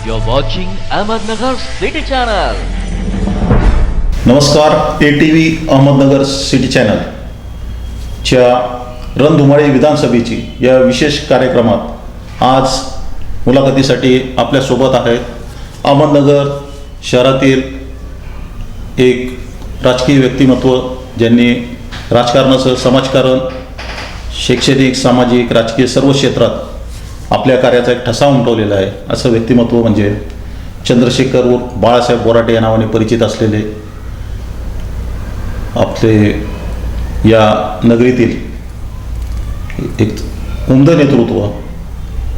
You're watching Ahmednagar City Channel. नमस्कार, ATV Ahmednagar city channel च्या रणधुमाळी विधानसभेची या विशेष कार्यक्रमात आज मुलाखतीसाठी आपल्यासोबत आहेत अहमदनगर शहरातील एक राजकीय व्यक्तिमत्व ज्यांनी राजकारणासह समाजकारण, शैक्षणिक, सामाजिक, राजकीय सर्व क्षेत्रात आपल्या कार्याचा एक ठसा उमटवलेला आहे. असं व्यक्तिमत्व म्हणजे चंद्रशेखर उर्फ बाळासाहेब बोराटे या नावाने परिचित असलेले आपले या नगरीतील एक उमदं नेतृत्व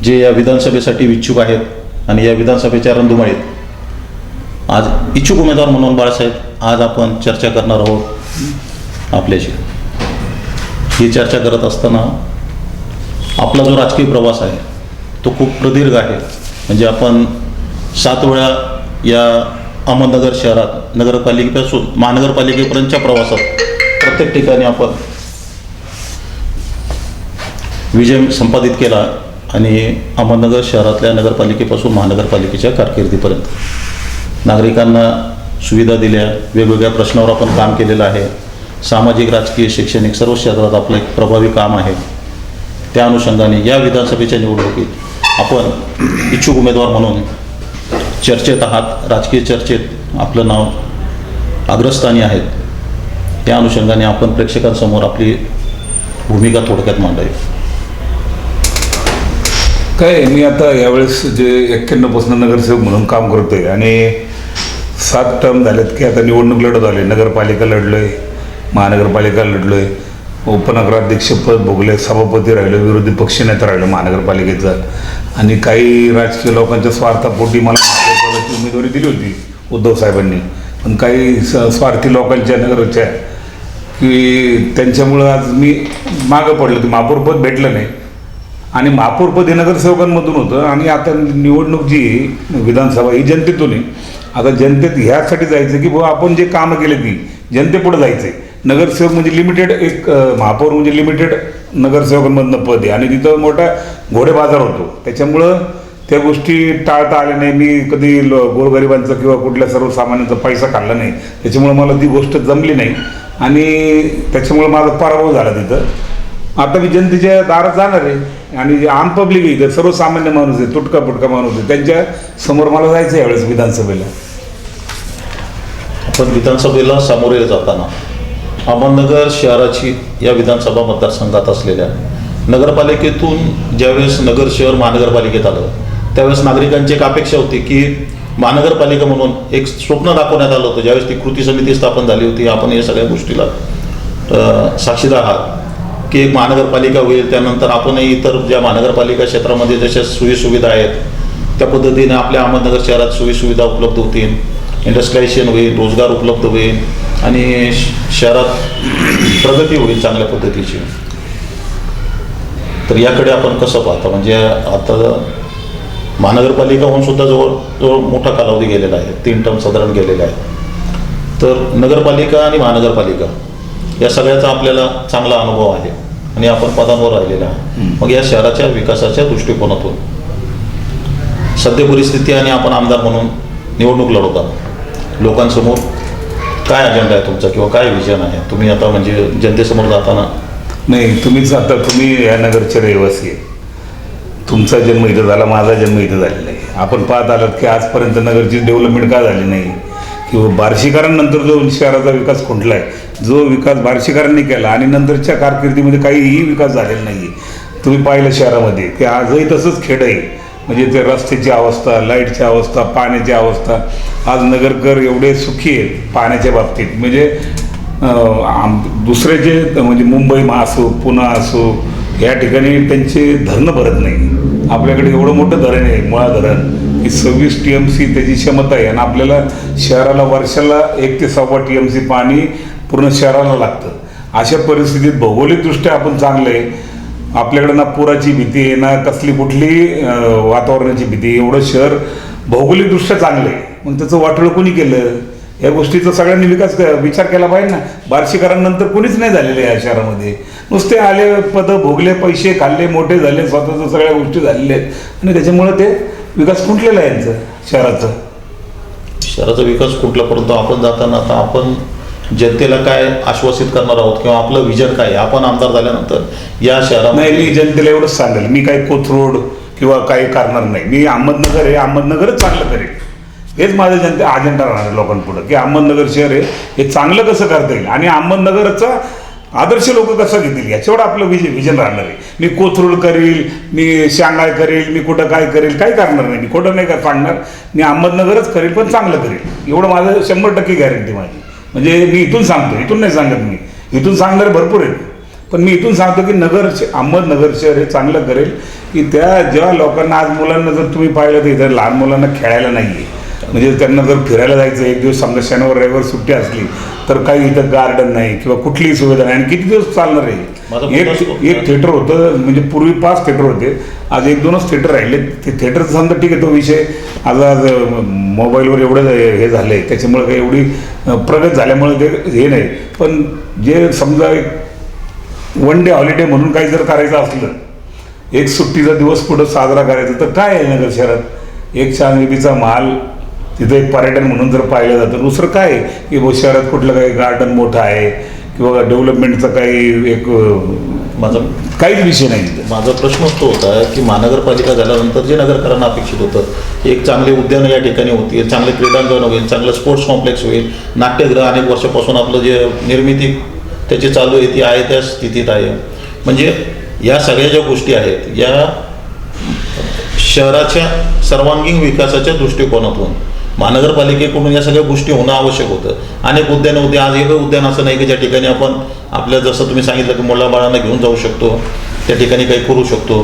जे या विधानसभेसाठी इच्छुक आहेत आणि या विधानसभेच्या रणधुमाळीत आज इच्छुक उमेदवार म्हणून बाळासाहेब आज आपण चर्चा करणार आहोत आपल्याशी. ही चर्चा करत असताना आपला जो राजकीय प्रवास आहे तो खूप प्रदीर्घ आहे. म्हणजे आपण 7 वेळा या अहमदनगर शहरात नगरपालिकेपासून महानगरपालिकेपर्यंतच्या प्रवासात प्रत्येक ठिकाणी आपण विजय संपादित केला आणि अहमदनगर शहरातल्या नगरपालिकेपासून महानगरपालिकेच्या कारकिर्दीपर्यंत नागरिकांना सुविधा दिल्या, वेगवेगळ्या प्रश्नावर आपण काम केलेलं आहे. सामाजिक, राजकीय, शैक्षणिक सर्व क्षेत्रात आपलं एक प्रभावी काम आहे. त्या अनुषंगाने या विधानसभेच्या निवडणुकीत आपण इच्छुक उमेदवार म्हणून चर्चेत आहात. राजकीय चर्चेत आपलं नाव अग्रस्थानी आहेत. त्या अनुषंगाने आपण प्रेक्षकांसमोर आपली भूमिका थोडक्यात मांडावी. काय मी आता यावेळेस जे 91पासून नगरसेवक म्हणून काम करतोय आणि 7 टर्म झालेत की आता निवडणूक लढत आले. नगरपालिका लढलोय, महानगरपालिका लढलोय, उपनगराध्यक्षपद भोगले, सभापती राहिलो, विरोधी पक्षनेता राहिलो महानगरपालिकेचा. आणि काही राजकीय लोकांच्या स्वार्थापोटी मला महापौरपदाची उमेदवारी दिली होती उद्धव साहेबांनी. पण काही स्वार्थी लोकांच्या नगरच्या की त्यांच्यामुळं आज मी मागं पडलो. ते महापौरपद भेटलं नाही आणि महापौरपद हे नगरसेवकांमधून होतं. आणि आता निवडणूक जी विधानसभा ही जनतेतून आहे. आता जनतेत ह्यासाठी जायचं की बाबा आपण जे कामं केले ती जनतेपुढे जायचं आहे. नगरसेवक म्हणजे लिमिटेड एक महापौर म्हणजे लिमिटेड नगरसेवकांमधनं पद आहे आणि तिथं मोठा घोडे बाजार होतो. त्याच्यामुळं त्या गोष्टी टाळता आल्या नाही. मी कधी गोरगरिबांचा किंवा कुठल्या सर्वसामान्यांचा पैसा खाल्ला नाही. त्याच्यामुळं मला ती गोष्ट जमली नाही आणि त्याच्यामुळं माझा पराभव झाला तिथं. आता मी जनतेच्या दारात जाणार आहे आणि जे आम पब्लिक आहे, सर्वसामान्य माणूस आहे, तुटका फुटका माणूस आहे, त्यांच्या समोर मला जायचं आहे यावेळेस विधानसभेला. आपण विधानसभेला सामोरे जाताना अहमदनगर शहराची या विधानसभा मतदारसंघात असलेल्या नगरपालिकेतून ज्यावेळेस नगर शहर महानगरपालिकेत आलं त्यावेळेस नागरिकांची एक अपेक्षा होती की महानगरपालिका म्हणून एक स्वप्न दाखवण्यात आलं होतं. ज्यावेळेस ती कृती समिती स्थापन झाली होती, आपण या सगळ्या गोष्टीला साक्षीदार आहात की एक महानगरपालिका होईल. त्यानंतर आपणही इतर ज्या महानगरपालिका क्षेत्रामध्ये जशा सोयीसुविधा आहेत त्या पद्धतीने आपल्या अहमदनगर शहरात सोयीसुविधा उपलब्ध होतील, इंडस्ट्रियलायझेशन होईल, रोजगार उपलब्ध होईल आणि शहरात प्रगती होईल चांगल्या पद्धतीची. तर याकडे आपण कसं पाहता? म्हणजे आता महानगरपालिका होऊन सुद्धा जवळ मोठा कालावधी गेलेला आहे, 3 टर्म साधारण गेलेले आहेत. तर नगरपालिका आणि महानगरपालिका या सगळ्याचा आपल्याला चांगला अनुभव आहे आणि आपण पदांवर राहिलेला आहे. मग या शहराच्या विकासाच्या दृष्टिकोनातून सध्या परिस्थिती आणि आपण आमदार म्हणून निवडणूक लढवता लोकांसमोर काय अजेंडा आहे तुमचा किंवा काय विजन आहे? तुम्ही आता म्हणजे जनतेसमोर जाताना नाही, तुम्ही या नगरचे रहिवासी आहे. तुमचा जन्म इथं झाला, माझा जन्म इथं झालेला आहे. आपण पाहत आलात की आजपर्यंत नगरची डेव्हलपमेंट का झाली नाही किंवा बार्शीकरांनंतर जो शहराचा विकास खुंटला आहे, जो विकास बार्शीकरांनी केला आणि नंतरच्या कारकिर्दीमध्ये काहीही विकास झालेला नाही आहे. तुम्ही पाहिलं शहरामध्ये की आजही तसंच खेड आहे. म्हणजे ते रस्त्याची अवस्था, लाईटची अवस्था, पाण्याची अवस्था. आज नगरकर एवढे सुखी आहेत पाण्याच्या बाबतीत. म्हणजे दुसरे जे म्हणजे मुंबई असो, पुणे असो, या ठिकाणी त्यांचे धरणं भरत नाही. आपल्याकडे एवढं मोठं धरण आहे मुळा धरण की 26 TMC त्याची क्षमता आहे आणि आपल्याला शहराला वर्षाला 1 ते 1.25 TMC पाणी पूर्ण शहराला लागतं. अशा परिस्थितीत भौगोलिकदृष्ट्या आपण चांगलं आहे. आपल्याकडे ना पुराची भीती आहे ना कसली कुठली वातावरणाची भीती. एवढं शहर भौगोलिकदृष्ट्या चांगलं आहे. मग त्याचं वाटोळं कोणी केलं? या गोष्टीचा सगळ्यांनी विचार केला पाहिजे ना. बार्शीकरांनंतर कोणीच नाही झालेले या शहरामध्ये. नुसते आले, पदं भोगले, पैसे खाल्ले, मोठे झाले, स्वतःचं सगळ्या गोष्टी झालेल्या आहेत आणि त्याच्यामुळे ते विकास खुंटलेला आहे यांचा शहराचा. शहराचा विकास कुठला, परंतु आपण जाताना आता आपण जनतेला काय आश्वासित करणार आहोत किंवा आपलं विजन काय आहे? आपण आमदार झाल्यानंतर या शहरामध्ये नाही, मी जनतेला एवढंच सांगेल, मी काही कोथरूड किंवा काही करणार नाही. मी अहमदनगर आहे, अहमदनगरच चांगलं करेल. हेच माझं जनते अजेंडा राहणार आहे लोकांपुढं, की अहमदनगर शहर आहे हे चांगलं कसं करता येईल आणि अहमदनगरचा आदर्श लोक कसं घेतील याच्यावर आपलं विजन राहणार आहे. मी कोथरूड करील, मी शांघाय करेल, मी कुठं काय करेल, काही करणार नाही. मी खोटं नाही का सांगणार, मी अहमदनगरच करेल, पण चांगलं करेल. एवढं माझं 100% गॅरंटी माझी. म्हणजे मी इथून सांगतो, इथून नाही सांगत मी, इथून सांगणारे भरपूर आहेत, पण मी इथून सांगतो की अहमदनगर शहर हे चांगलं करेल. की त्या जेव्हा लोकांना, आज मुलांना जर तुम्ही पाहिलं तर इथं लहान मुलांना खेळायला नाही आहे, म्हणजे त्यांना जर फिरायला जायचं एक दिवस समजा शनिवार रविवार सुट्टी असली तर काही इथं गार्डन नाही किंवा कुठलीही सुविधा नाही. आणि किती दिवस चालणार आहे? एक थिएटर होतं, म्हणजे पूर्वी 5 थिएटर होते, आज 1-2च थिएटर राहिले. ते थिएटरचं समजा ठीक आहे, तो विषय आज मोबाईलवर एवढं हे झालं आहे, त्याच्यामुळे काही एवढी प्रगत झाल्यामुळे ते हे नाही. पण जे समजा एक वन डे हॉलिडे म्हणून काही जर करायचं असलं, एक सुट्टीचा दिवस पुढं साजरा करायचा, तर काय आहे नगर शहरात? एक चांदीचा महाल, तिथं एक पर्यटन म्हणून जर पाहिलं जातं. दुसरं काय आहे की शहरात कुठलं काही गार्डन मोठं आहे किंवा डेव्हलपमेंटचा काही एक माझा काहीच विषय नाही. माझा प्रश्नच तो होता की महानगरपालिका झाल्यानंतर जे नगरकरांना अपेक्षित होतं, एक चांगले उद्यानं या ठिकाणी होतील, चांगले क्रीडांगण होईल, चांगलं स्पोर्ट्स कॉम्प्लेक्स होईल, नाट्यगृह अनेक वर्षापासून आपलं जे निर्मिती त्याची चालू आहे ती आहे त्या स्थितीत आहे. म्हणजे या सगळ्या ज्या गोष्टी आहेत या शहराच्या सर्वांगीण विकासाच्या दृष्टिकोनातून महानगरपालिकेकडून या सगळ्या गोष्टी होणं आवश्यक होतं. अनेक उद्यानं होते, आज एक उद्यान असं नाही की ज्या ठिकाणी आपण आपल्या जसं तुम्ही सांगितलं की मुलाबाळांना घेऊन जाऊ शकतो, त्या ठिकाणी काही करू शकतो.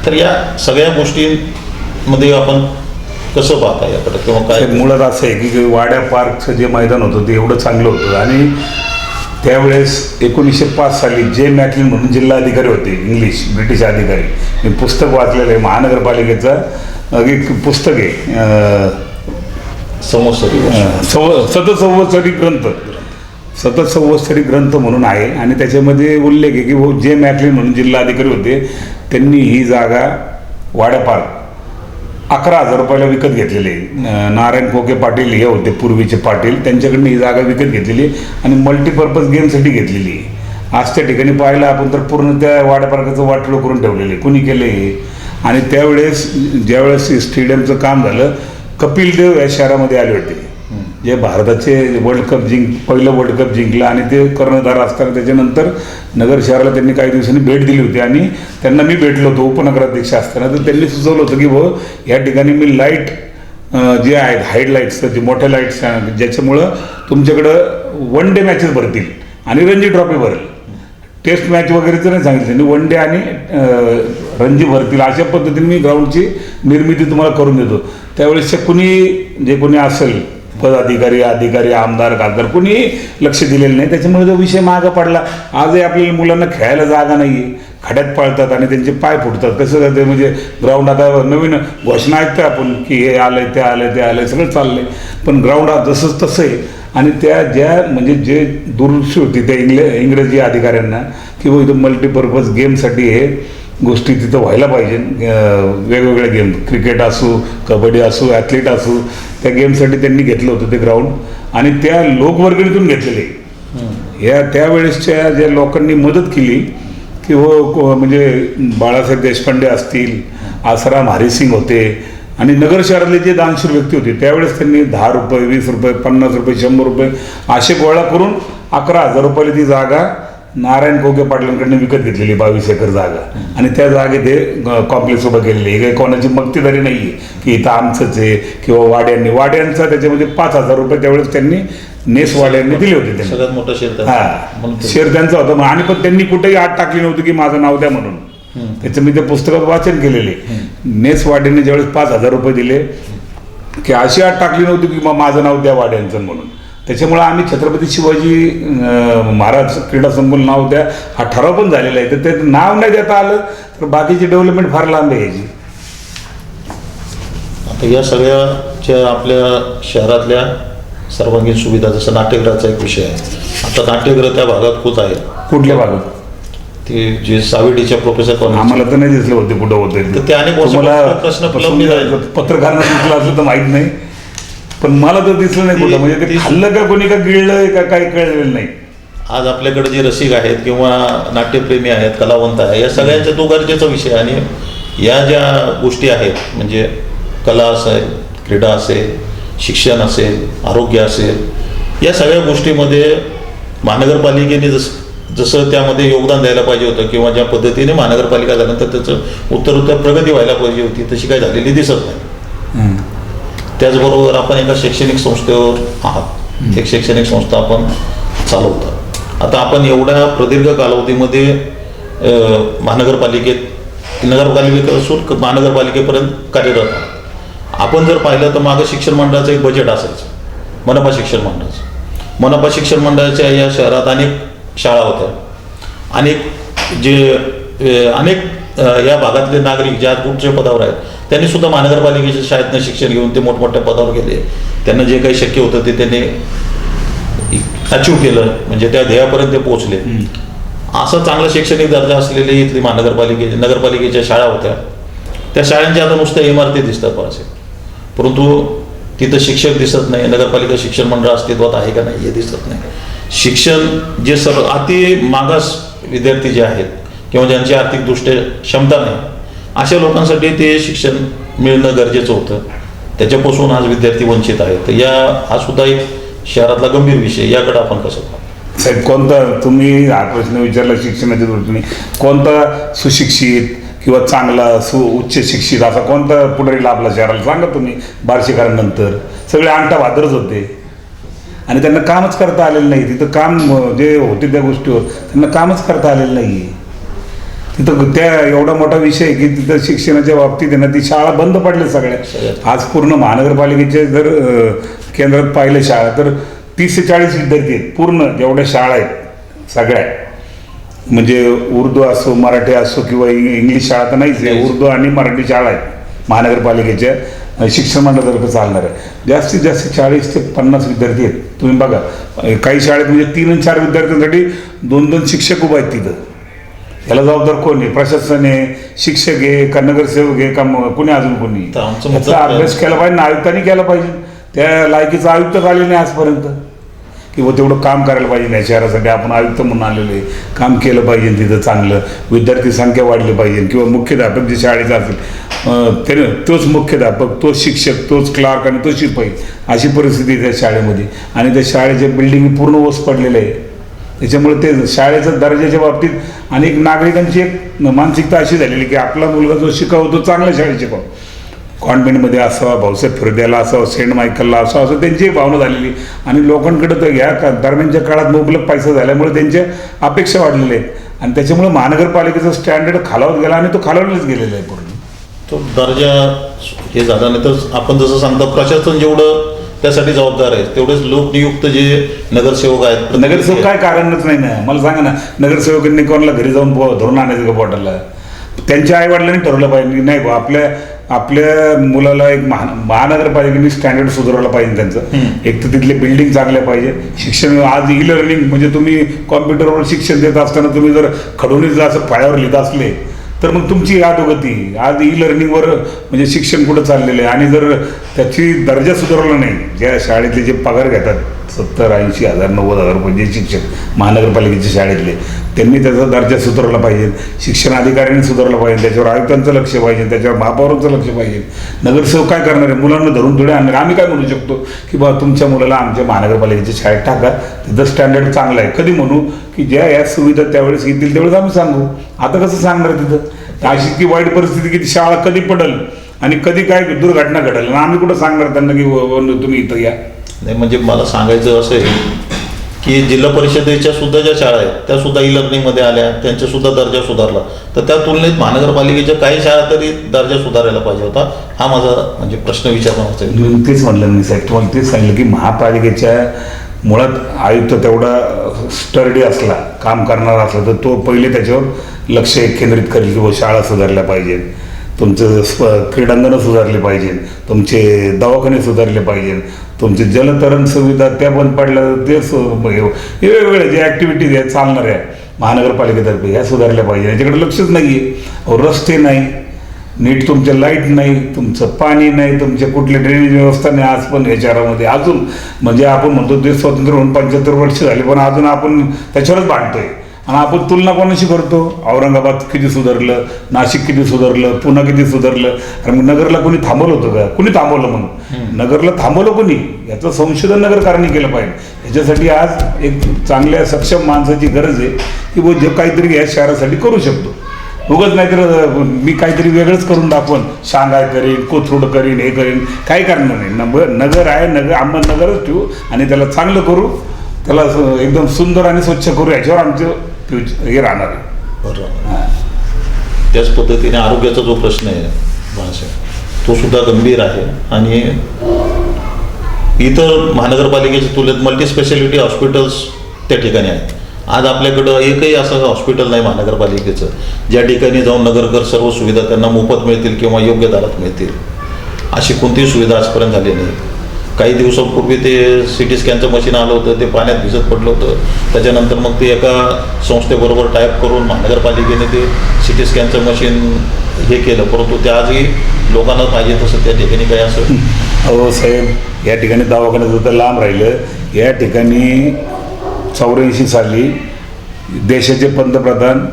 तर या सगळ्या गोष्टींमध्ये आपण कसं पाहता याकडे किंवा काय? मुळात असं आहे की वाड्या पार्कचं जे मैदान होतं ते एवढं चांगलं होतं. आणि त्यावेळेस 1905 साली जे मॅकलिन म्हणून जिल्हाधिकारी होते, इंग्लिश ब्रिटिश अधिकारी, मी पुस्तक वाचलेलं आहे, महानगरपालिकेचं एक पुस्तक आहे, सतत संवत्सरी ग्रंथ म्हणून आहे. आणि त्याच्यामध्ये उल्लेख आहे की जे मॅकलिन म्हणून जिल्हाधिकारी होते त्यांनी ही जागा वाड्या पार्क 11,000 रुपयाला विकत घेतलेली. नारायण कोके पाटील हे होते पूर्वीचे पाटील, त्यांच्याकडनं ही जागा विकत घेतलेली आणि मल्टीपर्पज गेमसाठी घेतलेली. आज त्या ठिकाणी पाहिलं आपण तर पूर्ण त्या वाड्या पार्काचं वाटोळं करून ठेवलेलं आहे. कुणी केलं हे? आणि त्यावेळेस ज्यावेळेस स्टेडियमचं काम झालं, कपिल देव या शहरामध्ये आले होते, जे भारताचे पहिलं वर्ल्ड कप जिंकलं आणि ते कर्णधार असताना त्याच्यानंतर नगर शहराला त्यांनी काही दिवसांनी भेट दिली होती. आणि त्यांना मी भेटलो होतो उपनगराध्यक्ष असताना. तर त्यांनी सुचवलं होतं की या ठिकाणी मी लाईट जे आहेत हाईड लाईट्स, जे मोठ्या लाईट्स ज्याच्यामुळं तुमच्याकडं वन डे मॅचेस भरतील आणि रणजी ट्रॉफी भरेल. टेस्ट मॅच वगैरेचं नाही सांगितलं त्यांनी, वन डे आणि रणजी भरतील अशा पद्धतीने मी ग्राउंडची निर्मिती तुम्हाला करून देतो. त्यावेळेस कोणी असेल अधिकारी आमदार खासदार कोणी लक्ष दिलेलं नाही. त्याच्यामुळे जो विषय मागं पडला. आजही आपल्याला मुलांना खेळायला जागा नाही आहे, खड्यात पळतात आणि त्यांचे पाय फुटतात. कसं जाते म्हणजे ग्राउंड आता नवीन घोषणा ऐकतो आपण की हे आलंय ते आलंय सगळं चाललंय, पण ग्राउंड जसंच तसं आहे. आणि त्या म्हणजे जे दुरुस्ती होती त्या इंग्रजी अधिकाऱ्यांना की इथं मल्टीपर्पज गेमसाठी हे गोष्टी तिथं व्हायला पाहिजे. वेगवेगळे गेम, क्रिकेट असू, कबड्डी असू, ॲथलीट असू, त्या गेमसाठी त्यांनी घेतलं होतं ते ग्राउंड. आणि त्या लोकवर्गणीतून घेतलेले त्यावेळेसच्या ज्या लोकांनी मदत केली की म्हणजे बाळासाहेब देशपांडे असतील, आसाराम हरिसिंग होते आणि नगर शहरातले जे दानशूर व्यक्ती होते, त्यावेळेस त्यांनी 10 रुपये, 20 रुपये, 50 रुपये, 100 रुपये असे गोळा करून 11,000 रुपयाला ती जागा नारायण कोके पाटलांकडनं विकत घेतलेली 22 एकर जागा. आणि त्या जागेत हे कॉम्प्लेक्स उभं केलेले. हे काही कोणाची मक्तेदारी नाही आहे की इथं आमचंच आहे किंवा वाड्यांचा त्याच्यामध्ये 5,000 रुपये त्यावेळेस त्यांनी नेस वाड्यांनी दिले होते. सगळ्यात मोठं शेअर त्यांचा होता. आणि पण त्यांनी कुठेही आत टाकली नव्हती की माझं नाव द्या म्हणून. त्याचं मी त्या पुस्तकात वाचन केलेले. नेस वाड्यांनी ज्यावेळेस 5,000 रुपये दिले की अशी आत टाकली नव्हती की माझं नाव द्या वाड्यांचं म्हणून. त्याच्यामुळे आम्ही छत्रपती शिवाजी महाराज क्रीडा संकुल नाव द्या हा ठराव पण झालेला आहे. तर ते नाव नाही देता आलं तर बाकीची डेव्हलपमेंट फार लांब आहे याची. आता या सगळ्याच्या आपल्या शहरातल्या सर्वांगीण सुविधा, जसं नाट्यगृहाचा एक विषय आहे. आता नाट्यगृह त्या भागात खूप आहे. कुठल्या भागात? ते जे सावेडीच्या प्रोफेसर कॉलेज, आम्हाला तर नाही दिसलं होते कुठं होते तर ते अनेक प्रश्न पत्रकारांना दिसलं असलं तर माहित नाही, पण मला तर दिसलं नाही कुठं. म्हणजे ते खाल्लं का कोणी का गिळलंय का काही कळलेलं नाही. आज आपल्याकडे जे रसिक आहेत किंवा नाट्यप्रेमी आहेत, कलावंत आहे, या सगळ्यांचा तो गरजेचा विषय. आणि या ज्या गोष्टी आहेत म्हणजे कला असेल, क्रीडा असेल, शिक्षण असेल, आरोग्य असेल, या सगळ्या गोष्टीमध्ये महानगरपालिकेने जसं त्यामध्ये योगदान द्यायला पाहिजे होतं किंवा ज्या पद्धतीने महानगरपालिका झाल्यानंतर त्याचं उत्तरोत्तर प्रगती व्हायला पाहिजे होती, तशी काही झालेली दिसत नाही. त्याचबरोबर आपण एका शैक्षणिक संस्थेवर आहात, एक शैक्षणिक संस्था आपण चालवता. आता आपण एवढ्या प्रदीर्घ कालावधीमध्ये नगरपालिकेपासून महानगरपालिकेपर्यंत कार्यरत आहात. आपण जर पाहिलं तर मागं शिक्षण मंडळाचं एक बजेट असायचं, मनपा शिक्षण मंडळाचं. मनपा शिक्षण मंडळाच्या या शहरात अनेक शाळा होत्या, अनेक या भागातले नागरिक ज्या कुठच्या पदावर आहेत त्यांनी सुद्धा महानगरपालिकेच्या शाळेतनं शिक्षण घेऊन ते मोठमोठ्या पदावर गेले. त्यांना जे काही शक्य होतं ते त्यांनी अचीव केलं, म्हणजे त्या ध्येयापर्यंत ते पोहोचले. असा चांगला शैक्षणिक दर्जा असलेले इथली नगरपालिकेच्या शाळा होत्या. त्या शाळांच्या आता नुसत्या इमारती दिसतात फारसे, परंतु तिथं शिक्षक दिसत नाही. नगरपालिका शिक्षण मंडळ अस्तित्वात आहे का नाही हे दिसत नाही. शिक्षण जे अति मागास विद्यार्थी जे आहेत किंवा ज्यांची आर्थिकदृष्ट्या क्षमता नाही, अशा लोकांसाठी ते शिक्षण मिळणं गरजेचं होतं. त्याच्यापासून आज विद्यार्थी वंचित आहेत. तर हा सुद्धा एक शहरातला गंभीर विषय. याकडे आपण कसं पाहतो साहेब? कोणता तुम्ही हा प्रश्न विचारला शिक्षणाच्या दृष्टीने, कोणता सुशिक्षित किंवा चांगला उच्च शिक्षित असा कोणता पुढारी लाभला शहराला सांगा तुम्ही? बार्शीकरांनंतर सगळे अंगठा भादरच होते आणि त्यांना कामच करता आलेलं नाही. तिथं काम जे होते त्या गोष्टीवर त्यांना कामच करता आलेलं नाही. तिथं त्या एवढा मोठा विषय आहे की तिथं शिक्षणाच्या बाबतीत आहे ना, ती शाळा बंद पडल्या सगळ्या. आज पूर्ण महानगरपालिकेचे जर केंद्रात पाहिलं शाळा तर 30 ते 40 विद्यार्थी आहेत पूर्ण जेवढ्या शाळा आहेत सगळ्या. म्हणजे उर्दू असो, मराठी असो किंवा इंग्लिश शाळा तर नाहीच आहे, उर्दू आणि मराठी शाळा आहेत महानगरपालिकेच्या शिक्षण मंडळातर्फे चालणार आहे. जास्तीत जास्त 40 ते 50 विद्यार्थी आहेत. तुम्ही बघा काही शाळेत म्हणजे 3 आणि 4 विद्यार्थ्यांसाठी 2-2 शिक्षक उभा आहेत तिथं. याला जबाबदार कोण आहे? प्रशासन आहे, शिक्षक आहे का नगरसेवक आहे का कोणी अजून कोणी? याचा अभ्यास केला पाहिजे ना, आयुक्तांनी केला पाहिजे. त्या लायकीचा आयुक्त आले नाही आजपर्यंत की व तेवढं काम करायला पाहिजे नाही शहरासाठी. आपण आयुक्त म्हणून आलेलो आहे, काम केलं पाहिजे तिथं चांगलं, विद्यार्थी संख्या वाढली पाहिजे किंवा मुख्याध्यापक जे शाळेचा असेल त्याने तोच मुख्याध्यापक, तोच शिक्षक, तोच क्लार्क आणि तो शिपाई, अशी परिस्थिती त्या शाळेमध्ये. आणि त्या शाळेच्या बिल्डिंग पूर्ण ओस पडलेलं आहे. त्याच्यामुळे ते शाळेच्या दर्जाच्या बाबतीत अनेक नागरिकांची एक मानसिकता अशी झालेली की आपला मुलगा जो शिकावतो तो चांगल्या शाळेत शिकाव, कॉन्व्हेंटमध्ये असावा, भाऊसाहेब फिरद्याला असावा, सेंट मायकलला असावं, असं त्यांची भावना झालेली. आणि लोकांकडे तर या दरम्यानच्या काळात मुबलक पैसा झाल्यामुळे त्यांच्या अपेक्षा वाढलेल्या आहेत आणि त्याच्यामुळे महानगरपालिकेचा स्टँडर्ड खालावत गेला आणि तो खालावलाच गेलेला आहे पूर्ण. तो दर्जा हे झाला नाही तर आपण जसं सांगतो प्रशासन जेवढं त्यासाठी जबाबदार आहे तेवढेच लोकनियुक्त जे नगरसेवक आहेत. नगरसेवक काय कारणच नाही ना, मला सांगा ना, नगरसेवकांनी कोणाला घरी जाऊन धरून आणायचं का बॉटलला? त्यांच्या आईवडिलांनी ठरवलं पाहिजे नाही बा आपल्या मुलाला एक महानगरपालिकेने स्टँडर्ड सुधारवलं पाहिजे त्यांचं. एक तर तिथले बिल्डिंग चांगल्या पाहिजे, शिक्षण आज ई लर्निंग म्हणजे तुम्ही कॉम्प्युटरवर शिक्षण देत असताना तुम्ही जर खडून असं पायावर लिहित असले तर मग तुमची अधोगती. आज ई लर्निंगवर म्हणजे शिक्षण कुठं चाललेलं आहे आणि जर त्याची दर्जा सुधारवला नाही, ज्या शाळेतले जे पगार घेतात 70-80 हजार 90 हजार रुपये जे शिक्षक महानगरपालिकेच्या शाळेतले, त्यांनी त्याचा दर्जा सुधारला पाहिजे, शिक्षण अधिकाऱ्यांनी सुधारलं पाहिजे, त्याच्यावर आयुक्तांचं लक्ष पाहिजे, त्याच्यावर महापौरांचं लक्ष पाहिजे. नगरसेवक काय करणार आहे? मुलांना धरून थोडे आणणार. आम्ही काय म्हणू शकतो की बा तुमच्या मुलाला आमच्या महानगरपालिकेच्या शाळेत टाका, तिथं स्टँडर्ड चांगलं आहे. कधी म्हणू की ज्या या सुविधा त्यावेळेस येतील त्यावेळेस आम्ही सांगू. आता कसं सांगणार तिथं? अशी की वाईट परिस्थिती की ती शाळा कधी पडेल आणि कधी काय दुर्घटना घडेल आणि आम्ही कुठं सांगणार त्यांना की तुम्ही इथं या? नाही, म्हणजे मला सांगायचं असं आहे की जिल्हा परिषदेच्या सुद्धा ज्या शाळा आहेत त्या सुद्धा ई लर्निंगमध्ये आल्या, त्यांचा सुद्धा दर्जा सुधारला. तर त्या तुलनेत महानगरपालिकेच्या काही शाळा तरी दर्जा सुधारायला पाहिजे होता. हा माझा म्हणजे प्रश्न विचारण्याचा आहे. तेच म्हणलं मी साहेब, तुम्हाला तेच सांगितलं की महापालिकेच्या मुळात आयुक्त तेवढा स्टर्डी असला, काम करणारा असला तर तो पहिले त्याच्यावर लक्ष केंद्रित करेल की व शाळा सुधारल्या पाहिजेत, तुमचं क्रीडांगणं सुधारले पाहिजे, तुमचे दवाखाने सुधारले पाहिजे, तुमचे जलतरण सुविधा त्या बंद पडल्या ते वेगवेगळे जे ॲक्टिव्हिटीज आहेत चालणाऱ्या महानगरपालिकेतर्फे ह्या सुधारल्या पाहिजे. याच्याकडे लक्षच नाही आहे. रस्ते नाही नीट, तुमच्या लाईट नाही, तुमचं पाणी नाही, तुमच्या कुठल्या ड्रेनेज व्यवस्था नाही. आज पण या शहरामध्ये अजून म्हणजे आपण म्हणतो देश स्वतंत्र होऊन 75 वर्ष झाली, पण अजून आपण त्याच्यावरच भांडतोय. आणि आपण तुलना कोणाशी करतो? औरंगाबाद किती सुधारलं, नाशिक किती सुधारलं, पुणे किती सुधारलं. आणि मग नगरला कोणी थांबवलं होतं का? कुणी थांबवलं? मग नगरला थांबवलं कोणी? याचं संशोधन नगरकारणी केलं पाहिजे. ह्याच्यासाठी आज एक चांगल्या सक्षम माणसाची गरज आहे की वो जे काहीतरी या शहरासाठी करू शकतो. उगाच नाहीतर मी काहीतरी वेगळंच करून दाखवून शांघाय करीन, कोथरूड करीन, हे करीन, काही करणार नाही. नगर आहे, अहमदनगरच ठेवू आणि त्याला चांगलं करू, त्याला एकदम सुंदर आणि स्वच्छ करू. याच्यावर आमचं फ्युचर हे राहणार आहे. बरोबर. त्याच पद्धतीने आरोग्याचा जो प्रश्न आहे बाळासाहेब, तो सुद्धा गंभीर आहे. आणि इतर महानगरपालिकेच्या तुलनेत मल्टी स्पेशालिटी हॉस्पिटल्स त्या ठिकाणी आहेत. आज आपल्याकडं एकही असं हॉस्पिटल नाही महानगरपालिकेचं ज्या ठिकाणी जाऊन नगरकर सर्व सुविधा त्यांना मोफत मिळतील किंवा योग्य दरात मिळतील. अशी कोणतीही सुविधा आजपर्यंत झाली नाही. काही दिवसांपूर्वी ते CT स्कॅनचं मशीन आलं होतं, ते पाण्यात भिजत पडलं होतं. त्याच्यानंतर मग ते एका संस्थेबरोबर टायप करून महानगरपालिकेने ते CT स्कॅनचं मशीन हे केलं, परंतु ते आजही लोकांना पाहिजे तसं त्या ठिकाणी काही असं. अहो साहेब, या ठिकाणी दवाखान्यात होतं लांब राहिलं. या ठिकाणी 84 साली देशाचे पंतप्रधान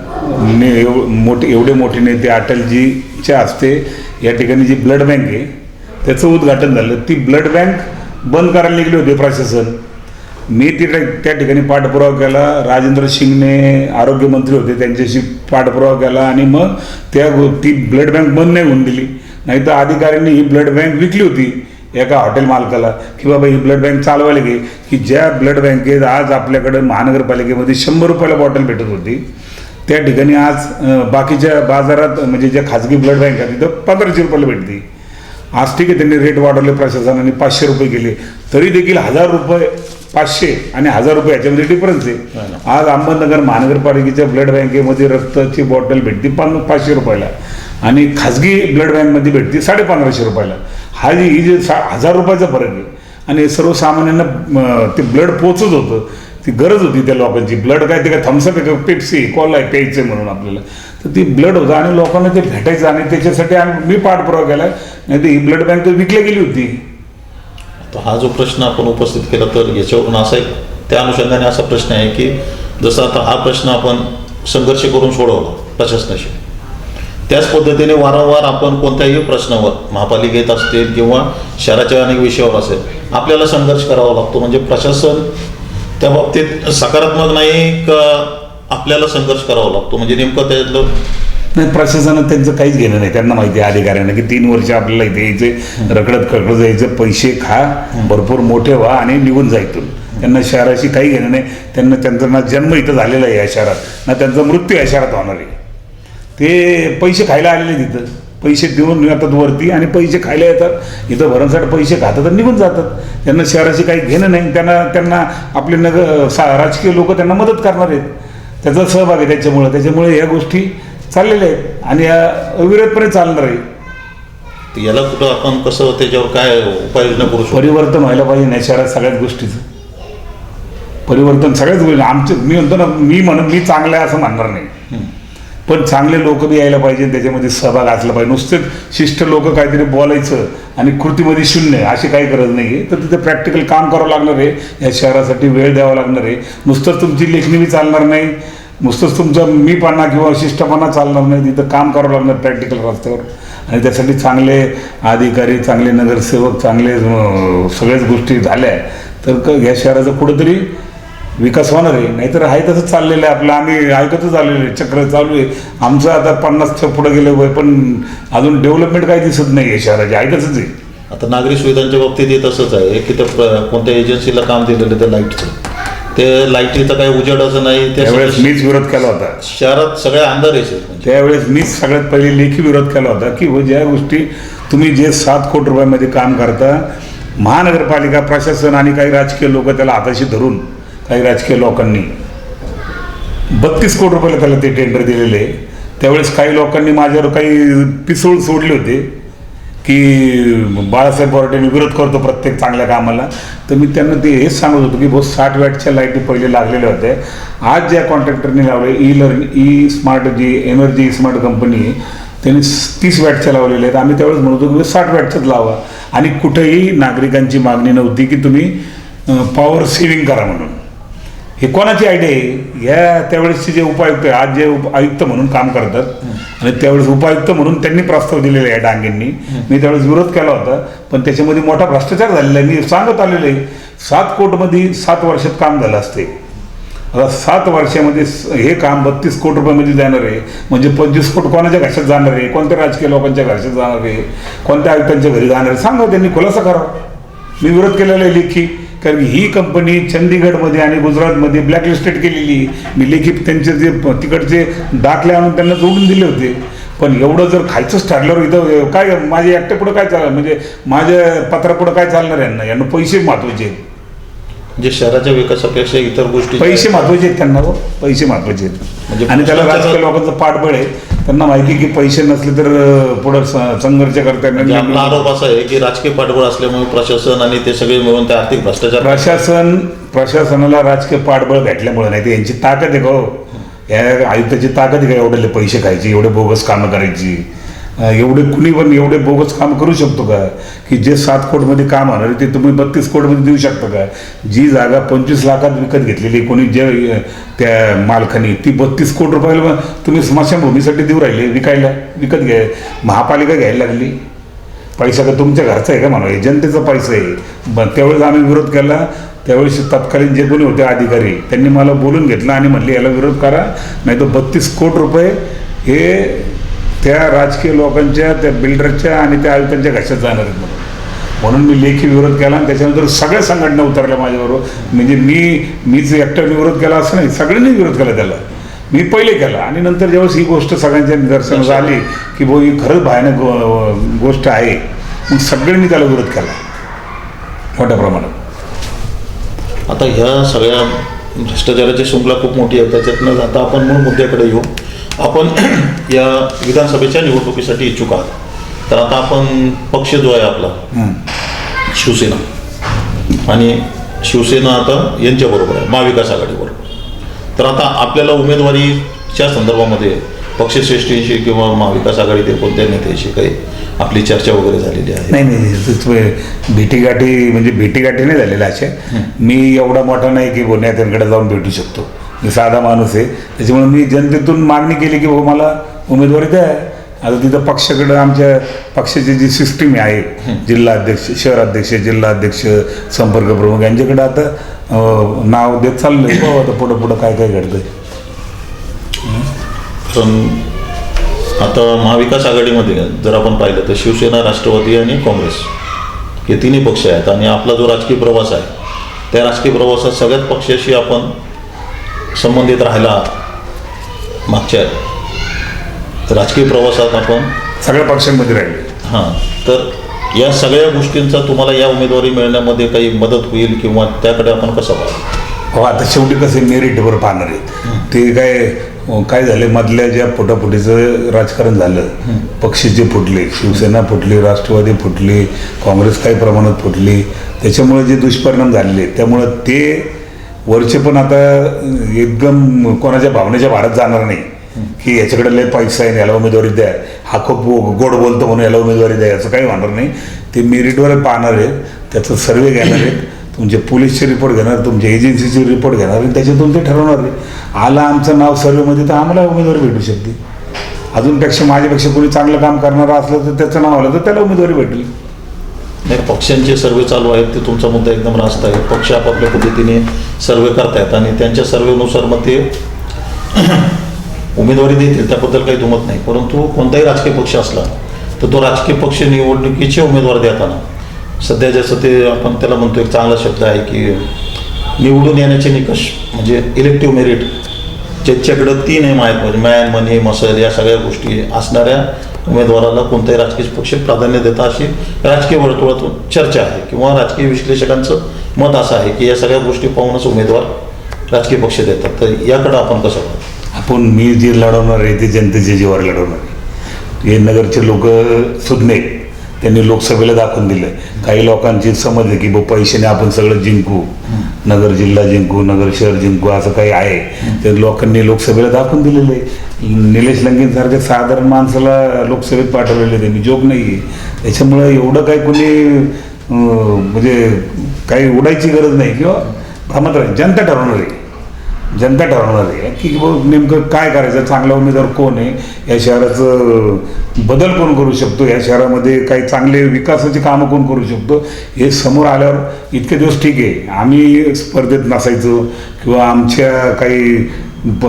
एवढे मोठे नेते अटलजीच्या हस्ते या ठिकाणी जी ब्लड बँक आहे त्याचं उद्घाटन झालं. ती ब्लड बँक बंद करायला निघली होती प्रशासन. मी त्या ठिकाणी पाठपुरावा केला. राजेंद्र शिंगणे आरोग्यमंत्री होते, त्यांच्याशी पाठपुरावा केला आणि मग ती ब्लड बँक बंद नाही होऊन दिली. नाही तर अधिकाऱ्यांनी ही ब्लड बँक विकली होती एका हॉटेल मालकाला की बाबा ही ब्लड बँक चालवायला गेली. की ज्या ब्लड बँकेत आज आपल्याकडं महानगरपालिकेमध्ये 100 रुपयाला बॉटल भेटत होती, त्या ठिकाणी आज बाकीच्या बाजारात म्हणजे ज्या खाजगी ब्लड बँक आहेत तिथं 1500 रुपयाला भेटते. आज ठीक आहे, त्यांनी रेट वाढवले प्रशासनाने, 500 रुपये केले, तरी देखील 1000 रुपये, 500 आणि 1000 रुपये याच्यामध्ये डिफरन्स आहे. आज अहमदनगर महानगरपालिकेच्या ब्लड बँकेमध्ये रक्ताची बॉटल भेटते 500 रुपयाला आणि खाजगी ब्लड बँकमध्ये भेटते 1550 रुपयाला. ही जे 1000 रुपयाचा फरक आहे. आणि सर्वसामान्यांना ते ब्लड पोचत होतं, ती गरज होती त्या लोकांची. ब्लड काय ते काय थम्सअप आहे का पेप्सी कोला आहे प्यायचं म्हणून आपल्याला, तर ती ब्लड होतं आणि लोकांना ते भेटायचं. आणि त्याच्यासाठी मी पाठपुरावा केला, नाही तर ही ब्लड बँक विकली गेली होती. तर हा जो प्रश्न आपण उपस्थित केला तर याच्यावरून असा एक त्या अनुषंगाने असा प्रश्न आहे की जसं आता हा प्रश्न आपण संघर्ष करून सोडवला प्रशासनाशी, त्याच पद्धतीने वारंवार आपण कोणत्याही प्रश्नावर महापालिकेत असतील किंवा शहराच्या अनेक विषयावर असेल आपल्याला संघर्ष करावा लागतो. म्हणजे प्रशासन त्या बाबतीत सकारात्मक नाही का आपल्याला संघर्ष करावा लागतो? म्हणजे नेमकं त्यातलं नाही, प्रशासनात त्यांचं काहीच घेणं नाही. त्यांना माहिती आहे अधिकाऱ्यांना की 3 वर्ष आपल्याला इथे यायचे, रखडत खडखडत जायचं, पैसे खा, भरपूर मोठे व्हा आणि निघून जायतून. त्यांना शहराशी काही घेणं नाही. त्यांचा ना जन्म इथं झालेला आहे या शहरात, ना त्यांचा मृत्यू या शहरात होणार आहे. ते पैसे खायला आलेले तिथं, पैसे देऊन येतात वरती आणि पैसे खायला येतात इथं, भरमसाठ पैसे खातात आणि निघून जातात. त्यांना शहराशी काही घेणं नाही. त्यांना आपले राजकीय लोक त्यांना मदत करणार आहेत, त्याचा सहभाग आहे त्याच्यामुळे ह्या गोष्टी चाललेल्या आहेत आणि या अविरतपणे चालणार आहे. याला कुठं आपण कसं त्याच्यावर काय उपाययोजना करू शकतो? परिवर्तन व्हायला पाहिजे नाही शहरात सगळ्याच गोष्टीचं परिवर्तन, सगळ्याच गोष्टी. मी म्हणतो ना, मी चांगलं आहे असं म्हणणार नाही, पण चांगले लोक बी यायला पाहिजे, त्याच्यामध्ये सहभाग असला पाहिजे. नुसतेच शिष्ट लोक काहीतरी बोलायचं आणि कृतीमध्ये शून्य अशी काही गरज नाही आहे. तर तिथे प्रॅक्टिकल काम करावं लागणार आहे. या शहरासाठी वेळ द्यावा लागणार आहे. नुसतंच तुमची लेखणी बी चालणार नाही, नुसतंच तुमचा मीपणा किंवा शिष्टपणा चालणार नाही. तिथं काम करावं लागणार प्रॅक्टिकल रस्त्यावर. आणि त्यासाठी चांगले अधिकारी, चांगले नगरसेवक, चांगले सगळ्याच गोष्टी झाल्या तर या शहराचं कुठंतरी विकास होणार आहे. नाहीतर आहे तसं चाललेलं आहे आपलं, आम्ही ऐकतच आलेलं आहे, चक्र चालू आहे आमचं. आता 50च्या पुढे गेलं वय, पण अजून डेव्हलपमेंट काही दिसत नाही आहे शहराची, ऐकतच आहे. आता नागरी सुविधांच्या बाबतीत हे तसंच आहे की त्या कोणत्या एजन्सीला काम दिलेलं त्या लाईटचं, ते लाईटीचं काही उजेडाचं नाही. त्यावेळेस मीच विरोध केला होता. शहरात सगळ्या अंधार आहे. त्यावेळेस मीच सगळ्यात पहिले लेखी विरोध केला होता की ज्या गोष्टी तुम्ही जे 7 कोटी रुपयामध्ये काम करता, महानगरपालिका प्रशासन आणि काही राजकीय लोक त्याला हाताशी धरून, काही राजकीय लोकांनी 32 कोटी रुपयाला त्याला ते टेंडर दिलेले. त्यावेळेस काही लोकांनी माझ्यावर काही पिसोळ सोडले होते की बाळासाहेब बोराटे विरोध करतो प्रत्येक चांगल्या कामाला, तर मी त्यांना ते हेच सांगत होतो की बहुत 60 वॅटच्या लाईटी पहिले लागलेल्या होत्या. आज ज्या कॉन्ट्रॅक्टरने लावले ई स्मार्ट जी एनर्जी स्मार्ट कंपनी आहे त्यांनी 30 वॅटच्या लावलेल्या आहेत. आम्ही त्यावेळेस म्हणतो की 60 वॅटच्याच लावा. आणि कुठेही नागरिकांची मागणी नव्हती की तुम्ही पॉवर सेव्हिंग करा म्हणून. हे कोणाची आयडिया आहे? या त्यावेळेसचे जे उपायुक्त आहे, आज जे आयुक्त म्हणून काम करतात आणि त्यावेळेस उपायुक्त म्हणून त्यांनी प्रस्ताव दिलेला आहे डांगेंनी. मी त्यावेळेस विरोध केला होता, पण त्याच्यामध्ये मोठा भ्रष्टाचार झालेला आहे. मी सांगत आलेलो आहे 7 कोटीमध्ये 7 वर्षात काम झालं असते. आता 7 वर्षामध्ये हे काम 32 कोटी रुपयामध्ये जाणार आहे. म्हणजे 25 कोटी कोणाच्या घशात जाणार आहे? कोणत्या राजकीय लोकांच्या घशात जाणार आहे? कोणत्या आयुक्तांच्या घरी जाणार आहे? सांगा, त्यांनी खुलासा करावा. मी विरोध केलेला आहे लेखी, कारण ही कंपनी चंदीगडमध्ये आणि गुजरातमध्ये ब्लॅकलिस्टेड केलेली. मी लेखी त्यांचे जे तिकडचे दाखले आणून त्यांना जोडून दिले होते. पण एवढं जर खायचंच ठरल्यावर इथं काय माझे एकटे पुढं काय चालणार? म्हणजे माझ्या पत्रापुढं काय चालणार यांना पैसे महत्वाचे आहेत. म्हणजे शहराच्या विकासापेक्षा इतर गोष्टी पैसे महत्वाचे आहेत त्यांना, पैसे महत्वाचे आहेत. म्हणजे आणि त्याला राजकीय लोकांचं पाठबळ आहे. त्यांना माहिती की पैसे नसले तर पुढे संघर्ष करता म्हणजे आपला आरोप असा आहे की राजकीय पाठबळ असल्यामुळे प्रशासन आणि ते सगळे मिळून ते आर्थिक भ्रष्टाचार प्रशासनाला राजकीय पाठबळ भेटल्यामुळे नाही, ते यांची ताकद आहे का हो? या आयुक्ताची ताकद आहे का एवढे पैसे खायची, एवढे बोगस कामं करायची? एवढे कुणी पण एवढे बोगस काम करू शकतो का? की जे 7 कोटीमध्ये काम होणार ते तुम्ही 32 कोटीमध्ये देऊ शकता का? जी जागा 25 लाखात विकत घेतलेली कोणी जे त्या मालकानी, ती 32 कोटी रुपयाला तुम्ही स्मशानभूमीसाठी देऊ राहिले विकत घ्या. महापालिका घ्यायला लागली. पैसा का तुमच्या घरचा आहे का म्हणा? जनतेचा पैसा आहे. त्यावेळेस आम्ही विरोध केला. त्यावेळेस तत्कालीन जे कोणी होते अधिकारी त्यांनी मला बोलून घेतलं आणि म्हणले याला विरोध करा, नाही तर 32 कोटी रुपये हे त्या राजकीय लोकांच्या, त्या बिल्डरच्या आणि त्या आयुक्तांच्या घशात जाणार आहेत म्हणून मी लेखी विरोध केला. आणि त्याच्यानंतर सगळ्या संघटना उतरल्या माझ्याबरोबर. म्हणजे मीच एकट्याने विरोध केला असं नाही, सगळ्यांनी विरोध केला त्याला. मी पहिले केला आणि नंतर ज्यावेळेस ही गोष्ट सगळ्यांच्या निदर्शनास आली की भाऊ ही खरंच भयानक गोष्ट आहे, मग सगळ्यांनी त्याला विरोध केला मोठ्या प्रमाणात. आता ह्या सगळ्या भ्रष्टाचाराची शृंखला खूप मोठी आहे. त्याच्यातनं आता आपण मूळ मुद्द्याकडे येऊ. आपण या विधानसभेच्या निवडणुकीसाठी इच्छुक आहात. तर आता आपण पक्ष जो आहे आपला शिवसेना, आणि शिवसेना आता यांच्याबरोबर आहे महाविकास आघाडीबरोबर. तर आता आपल्याला उमेदवारीच्या संदर्भामध्ये पक्षश्रेष्ठींशी किंवा महाविकास आघाडीतील कोणत्या नेत्याशी काही आपली चर्चा वगैरे झालेली आहे? नाही, भेटीगाठी नाही झालेल्या अशा. मी एवढा मोठा नाही की नेत्यांकडे जाऊन भेटू शकतो. मी साधा माणूस आहे. त्याच्यामुळे मी जनतेतून मागणी केली की भाऊ मला उमेदवारी द्या. आता तिथं पक्षाकडं आमच्या पक्षाची जी सिस्टीम आहे, जिल्हा अध्यक्ष, शहराध्यक्ष, जिल्हा अध्यक्ष, संपर्क प्रमुख यांच्याकडे आता नाव देत चाललंय. भाऊ आता पुढं काय घडतंय. पण आता महाविकास आघाडीमध्ये जर आपण पाहिलं तर शिवसेना, राष्ट्रवादी आणि काँग्रेस हे तिन्ही पक्ष आहेत. आणि आपला जो राजकीय प्रवास आहे त्या राजकीय प्रवासात सगळ्याच पक्षाशी आपण संबंधित राहिला. मागच्या राजकीय प्रवासात आपण सगळ्या पक्षांमध्ये राहिले. हां, तर या सगळ्या गोष्टींचा तुम्हाला या उमेदवारी मिळण्यामध्ये काही मदत होईल किंवा त्याकडे आपण कसं पाहू? हो, आता शेवटी कसे मेरिटवर पाहणार आहेत ते. काय झाले, मधल्या ज्या फुटाफुटीचं राजकारण झालं, पक्ष जे फुटले, शिवसेना फुटली, राष्ट्रवादी फुटली, काँग्रेस काही प्रमाणात फुटली, त्याच्यामुळे जे दुष्परिणाम झालेले त्यामुळं ते वरचे पण आता एकदम कोणाच्या भावनेच्या भारत जाणार नाही की याच्याकडे लय पैसा आहे याला उमेदवारी द्या, हा खूप गोड बोलतो म्हणून याला उमेदवारी द्या, याचं काही होणार नाही. ते मेरिटवर पाहणार आहेत, त्याचं सर्वे घेणार आहेत, तुमचे पोलीसचे रिपोर्ट घेणार, तुमच्या एजन्सीचे रिपोर्ट घेणार आणि त्याच्यातून ते ठरवणार आहे. आलं आमचं नाव सर्वेमध्ये तर आम्हाला उमेदवारी भेटू शकते. अजूनपेक्षा माझ्यापेक्षा कोणी चांगलं काम करणारं असलं तर त्याचं नाव आलं तर त्याला उमेदवारी भेटेल. नाही, पक्षांचे सर्वे चालू आहेत ते तुमचा मुद्दा एकदम रास्त आहे. पक्ष आपापल्या पद्धतीने सर्वे करतायत आणि त्यांच्या सर्वेनुसार मग ते उमेदवारी देतील, त्याबद्दल काही दुमत नाही. परंतु कोणताही राजकीय पक्ष असला तर तो राजकीय पक्ष निवडणुकीचे उमेदवार देताना सध्या जसं ते आपण त्याला म्हणतो एक चांगला शब्द आहे की निवडून येण्याचे निकष म्हणजे इलेक्टिव्ह मेरिट, ज्याच्याकडं 3 नियम आहेत म्हणजे मॅन, मनी, मसल या सगळ्या गोष्टी असणाऱ्या उमेदवाराला कोणताही राजकीय पक्ष प्राधान्य देता अशी राजकीय वर्तुळातून चर्चा आहे किंवा राजकीय विश्लेषकांचं मत असं आहे की या सगळ्या गोष्टी पाहूनच उमेदवार राजकीय पक्ष देतात. तर याकडं आपण कसं पाहतो? मी जे लढवणार आहे ते जनतेच्या जीवावर लढवणार आहे. हे नगरचे लोक सुज्ञ आहेत, त्यांनी लोकसभेला दाखवून दिलं. काही लोकांची समज आहे की पैशाने आपण सगळं जिंकू, नगर जिल्हा जिंकू, नगर शहर जिंकू, असं काही आहे. ते लोकांनी लोकसभेला दाखवून दिलेलं आहे. निलेश लंकेंसारख्या साधारण माणसाला लोकसभेत पाठवलेले त्यांनी, जोग नाही आहे. त्याच्यामुळं एवढं काही कोणी म्हणजे काही उडायची गरज नाही किंवा भ्रमत राहील. जनता ठरवणार आहे, जनता ठरवणार आहे की नेमकं काय करायचं, चांगला उमेदवार कोण आहे, या शहराचं बदल कोण करू शकतो, या शहरामध्ये काही चांगले विकासाची कामं कोण करू शकतो. हे समोर आल्यावर इतके दिवस ठीक आहे, आम्ही स्पर्धेत नसायचो किंवा आमच्या काही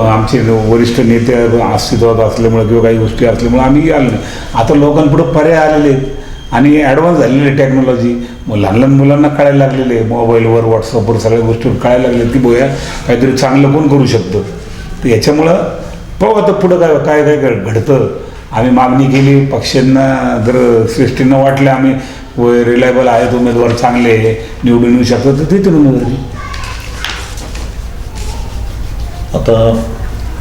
आमचे वरिष्ठ नेते अस्तित्वात असल्यामुळे किंवा काही गोष्टी असल्यामुळे आम्ही आलो नाही. आता लोकांपुढं पर्याय आलेले आहेत आणि ॲडव्हान्स झालेली टेक्नॉलॉजी. मग लहान लहान मुलांना कळायला लागलेले, मोबाईलवर व्हॉट्सअपवर सगळ्या गोष्टीवर कळायला लागले की बोया काहीतरी चांगलं कोण करू शकतं. तर याच्यामुळं पाहू आता पुढं काय काय काय घडतं. आम्ही मागणी केली, पक्षांना जर श्रेष्ठींना वाटलं आम्ही रिलायबल आहेत, उमेदवार चांगले निवडून येऊ शकतात, तर देतील उमेदवारी. आता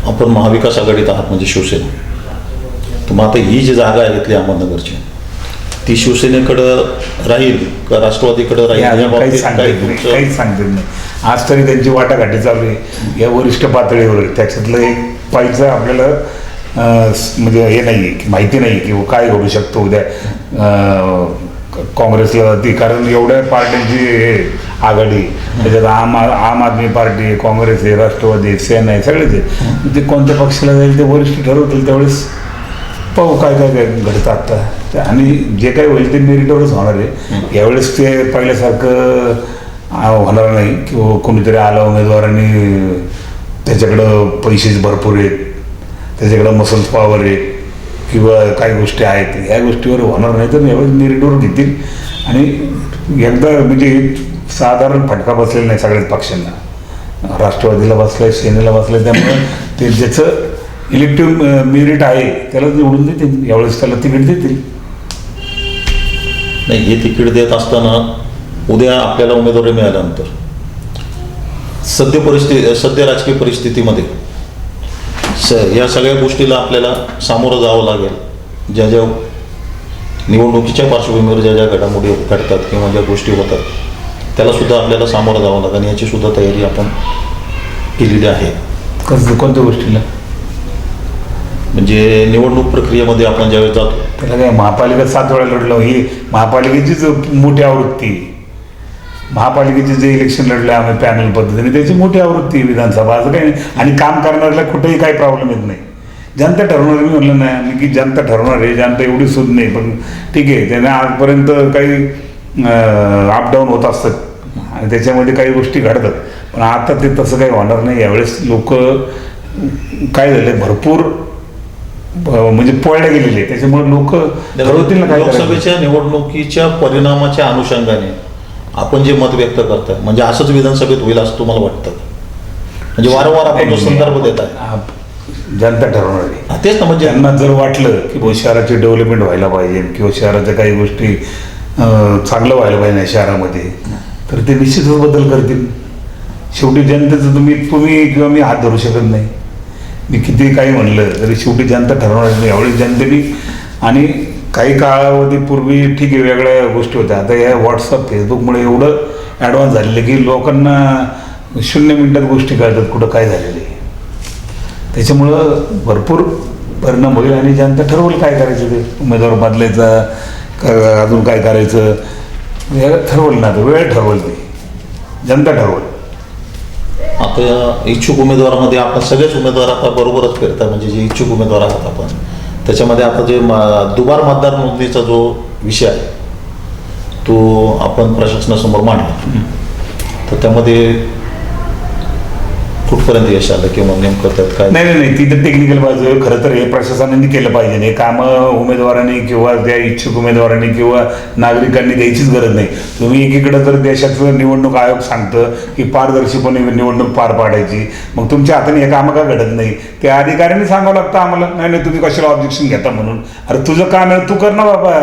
आपण महाविकास आघाडीत आहात म्हणजे शिवसेना, तर मग आता ही जी जागा आहे इथली अहमदनगरची, ती शिवसेनेकडं राहील का राष्ट्रवादीकडं राहील, या काहीच बाबतीत सांगता काय येत नाही, तुमचं? काहीच सांगता येत नाही. आज तरी त्यांची वाटाघाटी चालू आहे या वरिष्ठ पातळीवर. त्याच्यातलं एक पाहिजे आपल्याला म्हणजे हे नाही आहे की माहिती नाही की काय घडू शकतो उद्या काँग्रेसला ती, कारण एवढ्या पार्ट्यांची आघाडी, त्याच्यात आम आदमी पार्टी, काँग्रेस आहे, राष्ट्रवादी, सेना आहे, सगळेच आहे. ते कोणत्या पक्षाला जाईल ते वरिष्ठ ठरवतील, त्यावेळेस पाहू काय काय काय घडतं आता. आणि जे काही होईल ते मेरिटवरच होणार आहे. यावेळेस ते पहिल्यासारखं होणार नाही किंवा कोणीतरी आला उमेदवारांनी त्याच्याकडं पैसेच भरपूर आहेत, त्याच्याकडं मसल पॉवर आहे किंवा काही गोष्टी आहेत, या गोष्टीवर होणार नाही. तर यावेळेस मेरिटवर घेतील आणि एकदा म्हणजे साधारण फटका बसलेला नाही सगळ्याच पक्षांना. राष्ट्रवादीला बसलाय, सेनेला बसलाय, त्यामुळे ते ज्याचं इलेक्टिव्ह मेरिट आहे त्याला निवडून देतील. यावेळेस त्याला तिकीट देतील. नाही, हे तिकीट देत असताना उद्या आपल्याला उमेदवारी मिळाल्यानंतर सध्या राजकीय परिस्थितीमध्ये या सगळ्या गोष्टीला आपल्याला सामोरं जावं लागेल. ज्या ज्या निवडणुकीच्या पार्श्वभूमीवर ज्या ज्या घडामोडी घडतात किंवा ज्या गोष्टी होतात त्याला सुद्धा आपल्याला सामोरं जावं लागेल. याची सुद्धा तयारी आपण केलेली आहे. कोणत्या गोष्टीला? म्हणजे निवडणूक प्रक्रियेमध्ये आपण ज्यावेळेस जातो, त्याला काय महापालिका 7 वेळा लढलो, ही महापालिकेचीच मोठी आवृत्ती. महापालिकेचे जे इलेक्शन लढले आम्ही पॅनल पद्धतीने, त्याची मोठी आवृत्ती विधानसभा, असं काही नाही. आणि काम करणाऱ्याला कुठेही काही प्रॉब्लेम येत नाही. जनता ठरवणार, मी म्हटलं नाही मी की जनता ठरवणार आहे, जनता एवढी सुद्धा नाही, पण ठीक आहे, त्याने आजपर्यंत काही अपडाऊन होत असतात आणि त्याच्यामध्ये काही गोष्टी घडतात. पण आता ते तसं काही होणार नाही. यावेळेस लोक काय झाले, भरपूर म्हणजे पळले गेलेले, त्याच्यामुळे लोक ठरवतील ना काय करायचं. लोकसभेच्या निवडणुकीच्या परिणामाच्या अनुषंगाने आपण जे मत व्यक्त करताय म्हणजे असंच विधानसभेत होईल असं तुम्हाला वाटतं? म्हणजे वारंवार आपण जो संदर्भ देत आहे जनता ठरवणार आहे. तेच ना, म्हणजे त्यांना जर वाटलं की शहराची डेव्हलपमेंट व्हायला पाहिजे किंवा शहराच्या काही गोष्टी चांगलं व्हायला पाहिजे शहरामध्ये, तर ते निश्चितच बदल करतील. शेवटी जनतेचं तुम्ही किंवा मी हात धरू शकत नाही. मी किती काही म्हणलं तरी शेवटी जनता ठरवणार नाही. यावेळी जनतेने, आणि काही कालावधीपूर्वी ठीक आहे वेगळ्या गोष्टी होत्या, आता या व्हॉट्सअप फेसबुकमुळे एवढं ॲडव्हान्स झालेलं की लोकांना 0 मिनिटात गोष्टी कळतात कुठं काय झालेलं आहे. त्याच्यामुळं भरपूर परिणाम होईल आणि जनता ठरवलं काय करायचं, ते उमेदवार बदलायचा का अजून काय करायचं ठरवलं ना, वेळ ठरवलं, ते जनता ठरवलं. आता इच्छुक उमेदवारामध्ये आपण सगळेच उमेदवार आता बरोबरच फिरतात, म्हणजे जे इच्छुक उमेदवार आहात आपण त्याच्यामध्ये आता जे दुबार मतदार नोंदणीचा जो विषय आहे तो आपण प्रशासनासमोर मांडला, तर त्यामध्ये कुठपर्यंत यश आलं किंवा नेमकं त्यात काय? नाही ती तर टेक्निकल बाजू. खरं तर हे प्रशासनाने केलं पाहिजे. हे कामं उमेदवारांनी किंवा त्या इच्छुक उमेदवारांनी किंवा नागरिकांनी द्यायचीच गरज नाही. तुम्ही एकीकडे तर देशाचं निवडणूक आयोग सांगतं की पारदर्शीपणे निवडणूक पार पाडायची, मग तुमच्या हाताने हे कामं का घडत नाही? त्या अधिकाऱ्यांनी सांगावं लागतं आम्हाला, नाही तुम्ही कशाला ऑब्जेक्शन घेता म्हणून. अरे तुझं काम आहे, तू कर ना बाबा.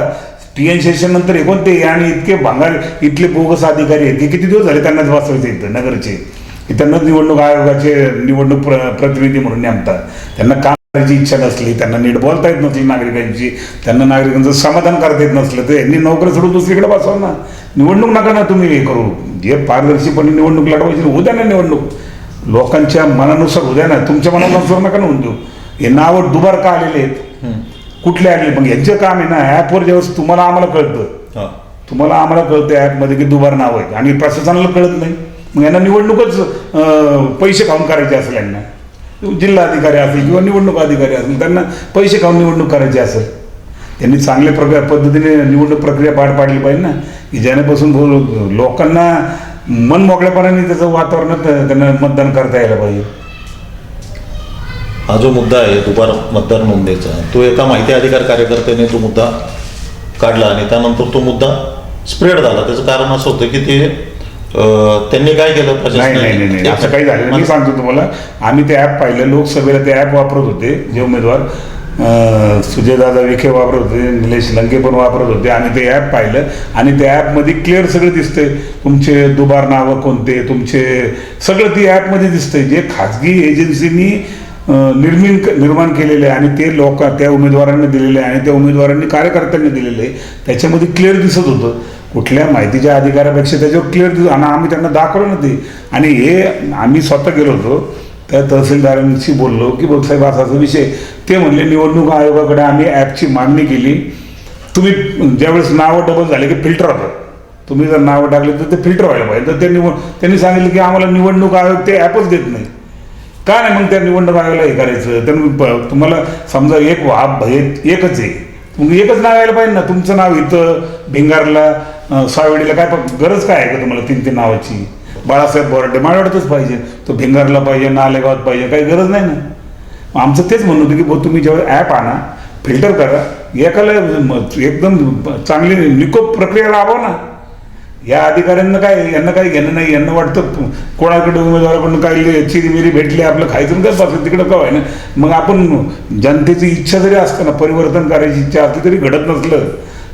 TN सेशन नंतर हे कोणते आणि इतके भांगार इथले बोगस अधिकारी आहेत की किती दिवस झाले त्यांनाच बसवायचे इथं नगरचे, की त्यांना निवडणूक आयोगाचे निवडणूक प्रतिनिधी म्हणून नेमतात. त्यांना काम ची इच्छा नसली, त्यांना नीट बोलता येत नसली नागरिकांची, त्यांना नागरिकांचं समाधान करता येत नसलं तर यांनी नोकरी सोडून दुसरीकडे बसवा ना. निवडणूक नका ना तुम्ही हे करू. जे पारदर्शीपणे निवडणूक लढवायची उद्या द्या ना निवडणूक, लोकांच्या मनानुसार उद्या ना, तुमच्या मनानुसार नका ना होऊन देऊ. हे नावं दुबार का आलेले आहेत, कुठले आले? मग यांचं काम आहे ना, ॲपवर ज्यावेळेस तुम्हाला आम्हाला कळतं, तुम्हाला आम्हाला कळतं ॲपमध्ये की दुबार नाव आहे आणि प्रशासनाला कळत नाही, मग यांना निवडणूकच पैसे खाऊन करायचे असेल, यांना जिल्हाधिकारी असेल किंवा निवडणूक अधिकारी असेल त्यांना पैसे खाऊन निवडणूक करायची असेल, त्यांनी चांगल्या पद्धतीने निवडणूक प्रक्रिया पार पाडली पाहिजे ना, की ज्याच्यापासून लोकांना मन मोकळेपणाने त्याचं वातावरणात त्यांना मतदान करता यायला पाहिजे. हा जो मुद्दा आहे दुबार मतदार नोंदणीचा, तो एका माहिती अधिकार कार्यकर्त्याने तो मुद्दा काढला आणि त्यानंतर तो मुद्दा स्प्रेड झाला. त्याचं कारण असं होतं की ते त्यांनी काय केलं, नाही असं काही झालं. मी सांगतो तुम्हाला, आम्ही ते ॲप पाहिलं, लोकसभेला ते ॲप वापरत होते जे उमेदवार, सुजयदादा विखे वापरत होते, निलेश लंके पण वापरत होते. आम्ही ते ॲप पाहिलं आणि त्या ॲपमध्ये क्लिअर सगळं दिसतंय, तुमचे दुबार नावं कोणते, तुमचे सगळं ती ॲपमध्ये दिसतंय. जे खाजगी एजन्सीनी निर्माण केलेले आणि ते त्या उमेदवारांनी दिलेले आणि त्या उमेदवारांनी कार्यकर्त्यांनी दिलेले, त्याच्यामध्ये क्लिअर दिसत होतं. कुठल्या माहितीच्या अधिकारापेक्षा त्याच्यावर क्लिअर दिसत आणि आम्ही त्यांना दाखवलं ना ते. आणि हे आम्ही स्वतः गेलो होतो, त्या तहसीलदारांशी बोललो की बघ साहेब असा विषय. ते म्हणले निवडणूक आयोगाकडे आम्ही ॲपची मागणी केली, तुम्ही ज्यावेळेस नावं डबल झाले की फिल्टर होतं, तुम्ही जर नावं टाकले तर ते फिल्टर व्हायला पाहिजे. तर त्यांनी सांगितलं की आम्हाला निवडणूक आयोग ते ॲपच देत नाही. का नाही मग त्या निवडणूक आयोगाला हे करायचं? तर तुम्हाला समजा एक एकच आहे, मग एकच नाव यायला पाहिजे ना. तुमचं नाव इथं भिंगारला, सावडीला काय गरज काय आहे का तुम्हाला 3 नावाची? बाळासाहेब बोराटे माळवाड्यातच पाहिजे, तो भिंगारला पाहिजे, नालेगावात पाहिजे, काही गरज नाही ना. आमचं तेच म्हणणं होतं की भाऊ तुम्ही जेव्हा ॲप आणा, फिल्टर करा, एकाला एकदम चांगली निकोप प्रक्रिया राबवा ना. या अधिकाऱ्यांना काय, यांना काही घेणं नाही. यांना वाटतं कोणाकडे उमेदवाराकडून काही चिरीमिरी भेटली आपलं खायचं काय पाहिजे तिकडं का ना. मग आपण जनतेची इच्छा जरी असतं ना, परिवर्तन करायची इच्छा असली तरी घडत नसलं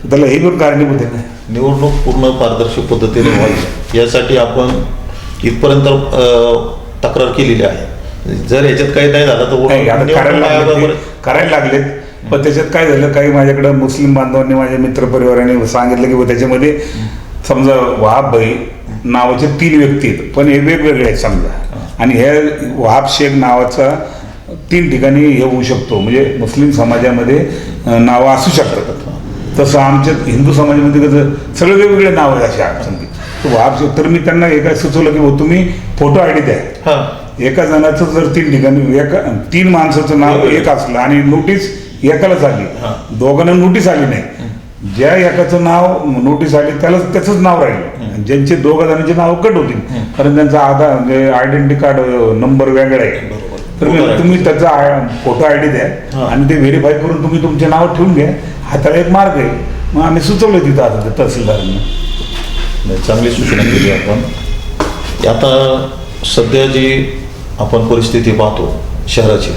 त्याला हे पण कारणीभूत आहे. निवडणूक पूर्ण पारदर्शक पद्धतीने व्हावी यासाठी आपण इथपर्यंत तक्रार केलेली आहे. जर याच्यात काही नाही झालं तर करायला लागलेत. पण त्याच्यात काय झालं, काही माझ्याकडे मुस्लिम बांधवांनी, माझ्या मित्रपरिवाराने सांगितलं की त्याच्यामध्ये समजा वहाबभाई नावाचे 3 व्यक्ती आहेत, पण हे वेगवेगळे आहेत समजा, आणि हे वहाब शेख नावाचा 3 ठिकाणी हे होऊ शकतो, म्हणजे मुस्लिम समाजामध्ये नावं असू शकतात. तसं आमच्या हिंदू समाजामध्ये कसं सगळे वेगवेगळे नावं आहे अशी अडचणी. वहाब शेख, तर मी त्यांना काय सुचवलं की तुम्ही फोटो आयडी द्या. एका जणाचं जर 3 ठिकाणी 3 माणसाचं नाव एक असलं आणि नोटीस एकालाच आली, दोघांना नोटीस आली नाही, ज्या एकाचं नाव नोटीस आली त्याचंच नाव राहिलं, ज्यांचे 2 जणांची नाव कट होतील कारण त्यांचा आधार म्हणजे आयडेंटिटी कार्ड नंबर वेगळा आहे. तर तुम्ही त्याचा फोटो आयडी द्या आणि ते व्हेरीफाय करून तुम्ही तुमचे नाव ठेवून घ्या. हा त्याला एक मार्ग आहे. मग आम्ही सुचवलं तिथं आता तहसीलदारांना. चांगली सूचना केली आपण. आता सध्या जी आपण परिस्थिती पाहतो शहराची,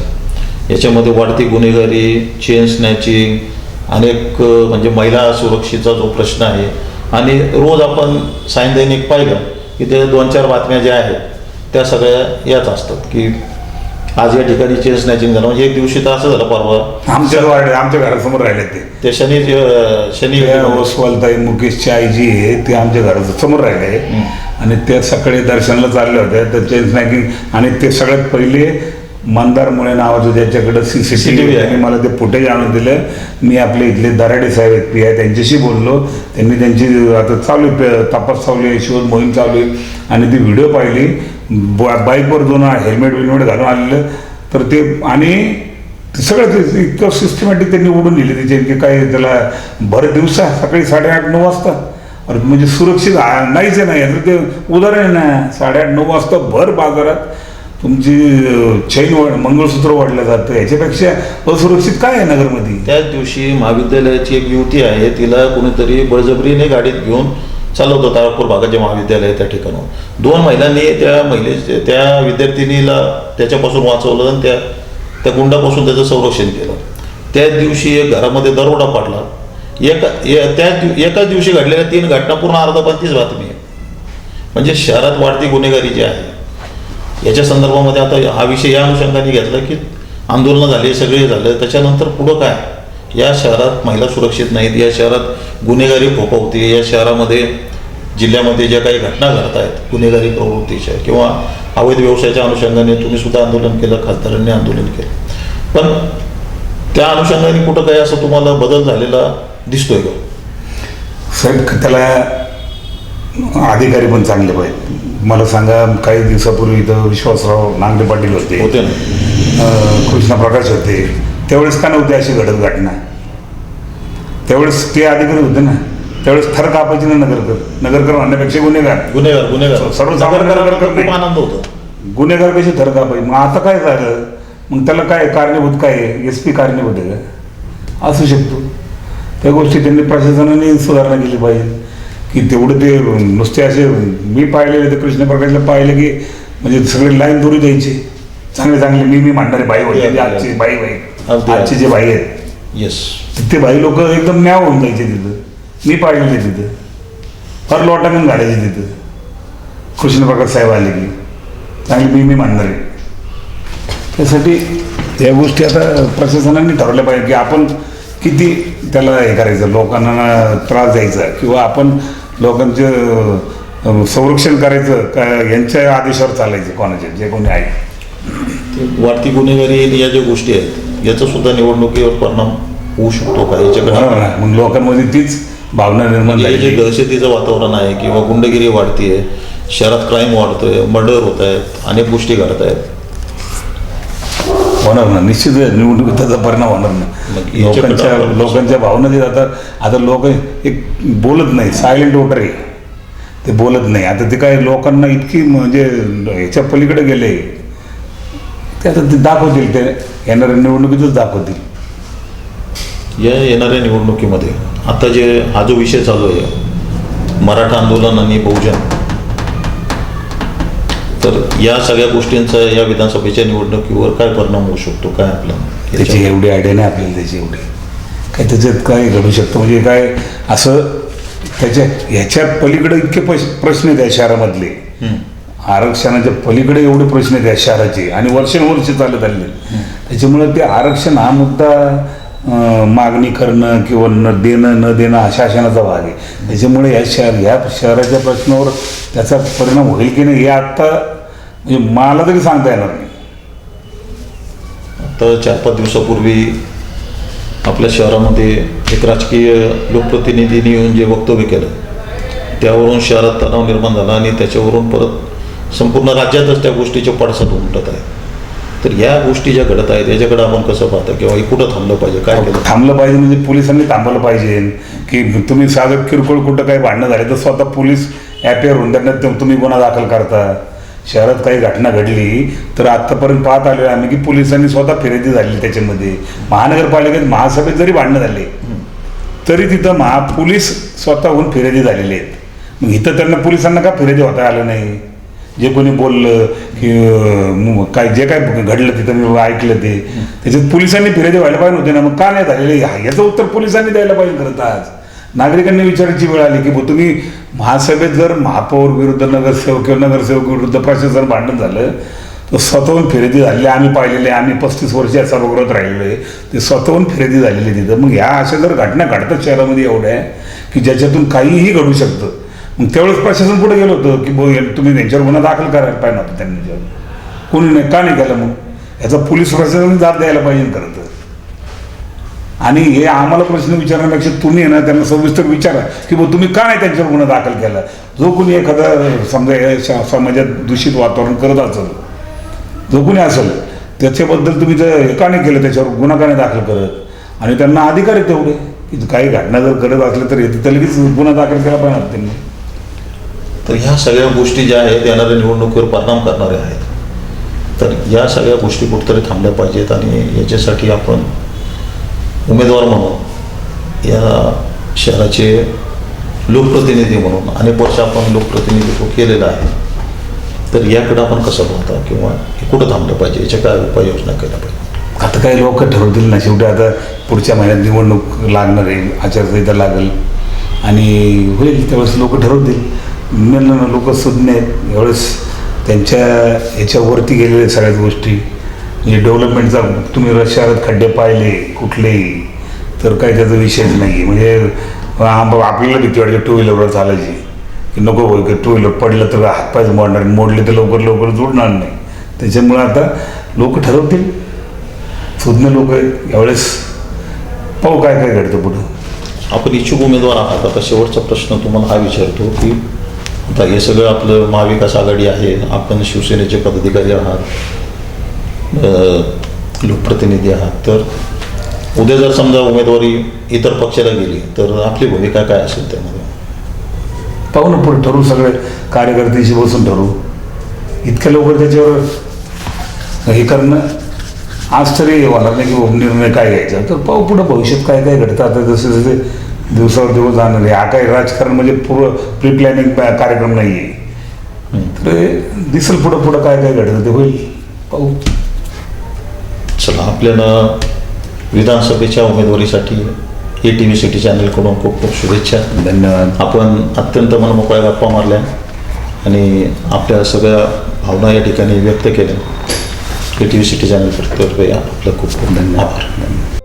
याच्यामध्ये वाढती गुन्हेगारी, चेन स्नॅचिंग, अनेक म्हणजे महिला सुरक्षेचा जो प्रश्न आहे, आणि रोज आपण सायनदैनिक पाहिलं की ते 2-4 बातम्या ज्या आहेत त्या सगळ्या याच असतात की आज या ठिकाणी चेन स्नॅचिंग झालं. म्हणजे एक दिवशी तर असं झालं, परवा आमच्या घरासमोर राहिले ते शनी ओसवालताई मुकेशची आई जी आहे ती आमच्या घरासमोर राहिले आणि त्या सकाळी दर्शनाला चालल्या होत्या. तर चेन स्नॅचिंग, आणि ते सगळ्यात पहिले मंदार मुळे नावाचं ज्याच्याकडे CCTV आहे, मला ते फुटेज आणून दिलं. मी आपले इथले दराडे साहेब आहेत PI, त्यांच्याशी बोललो. त्यांनी त्यांची आता चालू तपास चालू आहे, शोध मोहीम चालू आहे, आणि ती व्हिडिओ पाहिली. बाईकवर 2 हेल्मेट घालून आलेलं. तर ते आणि सगळं ते इतकं सिस्टमॅटिक त्यांनी ओढून दिले त्याचे की काय त्याला भर दिवसा सकाळी 8:30-9 वाजता. म्हणजे सुरक्षित नाहीच आहे ना, याचं ते उदाहरण आहे ना. 8:30-9 वाजता भर बाजारात तुमची चैन मंगळसूत्र वाढलं जातं, याच्यापेक्षा असुरक्षित काय आहे नगरमध्ये? त्याच दिवशी महाविद्यालयाची एक युवती आहे, तिला कोणीतरी बळजबरीने गाडीत घेऊन चालवतो तारापूर भागाचे महाविद्यालय त्या ठिकाणून. 2 महिलांनी त्या विद्यार्थिनीला त्याच्यापासून वाचवलं आणि त्या गुंडापासून त्याचं संरक्षण केलं. त्याच दिवशी एक घरामध्ये दरोडा पाडला. एकाच दिवशी घडलेल्या 3 घटना पूर्ण अर्धापातीच बातमी आहे. म्हणजे शहरात वाढती गुन्हेगारी जी आहे याच्या संदर्भामध्ये आता हा विषय या अनुषंगाने घेतला की आंदोलनं झाली, सगळे झालं, त्याच्यानंतर पुढं काय? या शहरात महिला सुरक्षित नाहीत, या शहरात गुन्हेगारी फोफावते, या शहरामध्ये जिल्ह्यामध्ये ज्या काही घटना घडत आहेत गुन्हेगारी प्रवृत्तीच्या किंवा अवैध व्यवसायाच्या अनुषंगाने तुम्ही सुद्धा आंदोलन केलं, खासदारांनी आंदोलन केलं, पण त्या अनुषंगाने कुठं काय असं तुम्हाला बदल झालेला दिसतोय का? साहेब, त्याला अधिकारी पण चांगले पाहिजे. मला सांगा, काही दिवसापूर्वी इथं विश्वासराव नांगरे पाटील होते ना, कृष्णा प्रकाश होते, त्यावेळेस का नव्हती अशी घडत घटना? त्यावेळेस ते अधिकारी होते ना, त्यावेळेस थर कापायचे ना नगरकर म्हणण्यापेक्षा गुन्हेगार सर्वसामान्य खूप आनंद होतो. गुन्हेगार कसे थर कापायचे. मग आता काय झालं? मग त्याला काय कारणीभूत काय आहे? SP कारणीभूत आहे का? असू शकतो. त्या गोष्टी त्यांनी प्रशासनाने सुधारणा केली पाहिजे की तेवढं ते नुसते असे मी पाहिलेले ते कृष्ण प्रकाशला पाहिलं की म्हणजे सगळे लाईन दोरी द्यायचे चांगले मी म्हणणारे बाई होते, आजची बाई आजचे जे बाई आहेत, येस, ते बाई लोक एकदम न्याव होऊन जायचे तिथं. मी पाहिलेले तिथं फार लोटांगण घालायचे तिथं. कृष्ण प्रकाश साहेब आले की चांगली मी म्हणणारे. त्यासाठी या गोष्टी आता प्रशासनाने ठरवल्या पाहिजे की आपण किती त्याला हे करायचं, लोकांना त्रास द्यायचा किंवा आपण लोकांचं संरक्षण करायचं का यांच्या आदेशावर चालायचं, कोणाचे जे कोणी आहे. वाढती गुन्हेगारी या ज्या गोष्टी आहेत याचा सुद्धा निवडणुकीवर परिणाम होऊ शकतो का? याच्याकडे मग लोकांमध्ये तीच भावना निर्माण जे झाली. दहशतीचं वातावरण आहे किंवा गुंडगिरी वाढतीये, शहरात क्राईम वाढतोय, मर्डर होत आहेत, अनेक गोष्टी घडत आहेत. होणार ना, निश्चित निवडणुकीत त्याचा परिणाम होणार ना. लोकांच्या भावना जे जातात. आता लोक एक बोलत नाही, सायलेंट वोटर आहे, ते बोलत नाही. आता ते काय लोकांना इतकी म्हणजे ह्याच्या पलीकडे गेले ते आता ते दाखवतील, ते येणाऱ्या निवडणुकीतच दाखवतील. या येणाऱ्या निवडणुकीमध्ये आता हा जो विषय चालू आहे मराठा आंदोलन आणि बहुजन, तर या सगळ्या गोष्टींचा या विधानसभेच्या निवडणुकीवर काय परिणाम होऊ शकतो? काय आपलं त्याची एवढी आयडिया नाही आपल्याला, त्याची एवढी काय त्याच्यात काय घडू शकतं म्हणजे काय असं ह्याच्या पलीकडे इतके प्रश्न आहेत या शहरामधले. आरक्षणाच्या पलीकडे एवढे प्रश्न आहेत या शहराचे आणि वर्षानुवर्ष चालत आले. त्याच्यामुळे ते आरक्षण हा मुद्दा मागणी करणं किंवा न देणं हा शासनाचा भाग आहे. त्याच्यामुळे या शहराच्या प्रश्नावर त्याचा परिणाम होईल की नाही हे आत्ता म्हणजे मला तरी सांगता येणार नाही. आता 4-5 दिवसापूर्वी आपल्या शहरामध्ये एक राजकीय लोकप्रतिनिधींनी येऊन जे वक्तव्य केलं त्यावरून शहरात तणाव निर्माण झाला आणि त्याच्यावरून परत संपूर्ण राज्यातच त्या गोष्टीचे पडसाद उमटत आहे. तर या गोष्टी ज्या घडत आहेत याच्याकडे आपण कसं पाहता किंवा हे कुठं थांबलं पाहिजे? काय केलं थांबलं पाहिजे म्हणजे पोलिसांनी थांबवलं पाहिजे की तुम्ही साधं किरकोळ कुठं काही भांडणं झाले तर स्वतः पोलीस ॲपेअर होऊन त्यांना तुम्ही गुन्हा दाखल करता. शहरात काही घटना घडली तर आत्तापर्यंत पाहत आलेलो आम्ही की पोलिसांनी स्वतः फिर्यादी झाली त्याच्यामध्ये. महानगरपालिकेत महासभेत जरी भांडणं झाले तरी तिथं पोलीस स्वतःहून फिर्यादी झालेले आहेत. मग इथं त्यांना पोलिसांना का फिर्यादी होता आलं नाही? जे कोणी बोललं की काय जे काय घडलं तिथं मी ऐकलं ते त्याच्यात पोलिसांनी फिर्यादी व्हायला पाहिजे होते ना. मग का नाही झालेले याचं उत्तर पोलिसांनी द्यायला पाहिजे. खरं तर आज नागरिकांनी विचारायची वेळ आली की तुम्ही महासभेत जर महापौर विरुद्ध नगरसेवक किंवा नगरसेवक विरुद्ध प्रशासन भांडण झालं तर स्वतःहून फिर्यादी झालेले आम्ही पाहिलेले. आम्ही 35 वर्ष या सभागृहात राहिलेलो आहे. ते स्वतःहून फिर्यादी झालेले तिथं. मग ह्या अशा जर घटना घडतात शहरामध्ये एवढ्या की ज्याच्यातून काहीही घडू शकतं. मग त्यावेळेस प्रशासन पुढे गेलं होतं की तुम्ही त्यांच्यावर गुन्हा दाखल करायला पाहिजे नव्हतं. त्यांनी कोणी नाही का नाही केलं? मग याचा पोलीस प्रशासनाने जाब द्यायला पाहिजे खरं तर. आणि हे आम्हाला प्रश्न विचारण्यापेक्षा तुम्ही ना त्यांना सविस्तर विचारा की तुम्ही का नाही त्यांच्यावर गुन्हा दाखल केला. जो कोणी एखादा समजा या समाजात दूषित वातावरण करत असेल जो कोणी असेल त्याच्याबद्दल तुम्ही जर का नाही केलं, त्याच्यावर गुन्हा का नाही दाखल करत. आणि त्यांना अधिकार आहे तेवढे की काही घटना जर करत असल्या तर येते तर लगेच गुन्हा दाखल केला पाहिजे त्यांनी. तर ह्या सगळ्या गोष्टी ज्या आहेत येणाऱ्या निवडणुकीवर परिणाम करणाऱ्या आहेत. तर या सगळ्या गोष्टी कुठेतरी थांबल्या पाहिजेत आणि याच्यासाठी आपण उमेदवार म्हणून या शहराचे लोकप्रतिनिधी म्हणून अनेक वर्ष आपण लोकप्रतिनिधित्व केलेलं आहे. तर याकडे आपण कसं पाहता किंवा हे कुठं थांबलं पाहिजे, याच्या काय उपाययोजना केल्या पाहिजे? आता काही लोक ठरवतील ना. शेवटी आता पुढच्या महिन्यात निवडणूक लागणार आहे, आचारसंहिता लागेल आणि होईल त्यावेळेस लोक ठरवतील. लोक सुज्ञ आहेत, एवढेच त्यांच्या याच्यावरती गेलेल्या सगळ्याच गोष्टी म्हणजे डेव्हलपमेंटचा तुम्ही शहरात खड्डे पाहिले कुठलेही तर काही त्याचा विषयच नाही आहे. म्हणजे आपल्याला भीती वाटते टू व्हीलरवर चालायची की नको भाऊ टू व्हीलर पडलं तर हातपायच मोडणार मोडले तर लवकर जुडणार नाही. त्याच्यामुळे आता लोक ठरवतील सुज्ञ लोक आहेत यावेळेस पाहू काय काय घडतं पुढं. आपण इच्छुक उमेदवार आहात. आता शेवटचा प्रश्न तुम्हाला हा विचारतो की आता हे सगळं आपलं महाविकास आघाडी आहे, आपण शिवसेनेचे पदाधिकारी आहात, लोकप्रतिनिधी आहात, तर उद्या जर समजा उमेदवारी इतर पक्षाला गेली तर आपली भूमिका काय असेल त्यामध्ये? पाहू ना पुढे ठरवू सगळे कार्यकर्त्यांशी बसून ठरवू. इतक्या लवकर त्याच्यावर हे करणं आज तरी होणार नाही की निर्णय काय घ्यायचा. तर पाहू पुढं भविष्यात काय काय घडतं. आता जसे जसे दिवसावर दिवस जाणार आहे. हा काही राजकारण म्हणजे पूर्व प्री प्लॅनिंग कार्यक्रम नाही आहे. तर दिसेल पुढं काय काय घडतं ते होईल पाहू. चला, आपल्याला विधानसभेच्या उमेदवारीसाठी ATV सिटी चॅनलकडून खूप खूप शुभेच्छा. धन्यवाद. आपण अत्यंत मनमोकळ्या गप्पा मारल्या आणि आपल्या सगळ्या भावना या ठिकाणी व्यक्त केल्या. ATV सिटी चॅनलतर्फे आपलं खूप खूप धन्यवाद.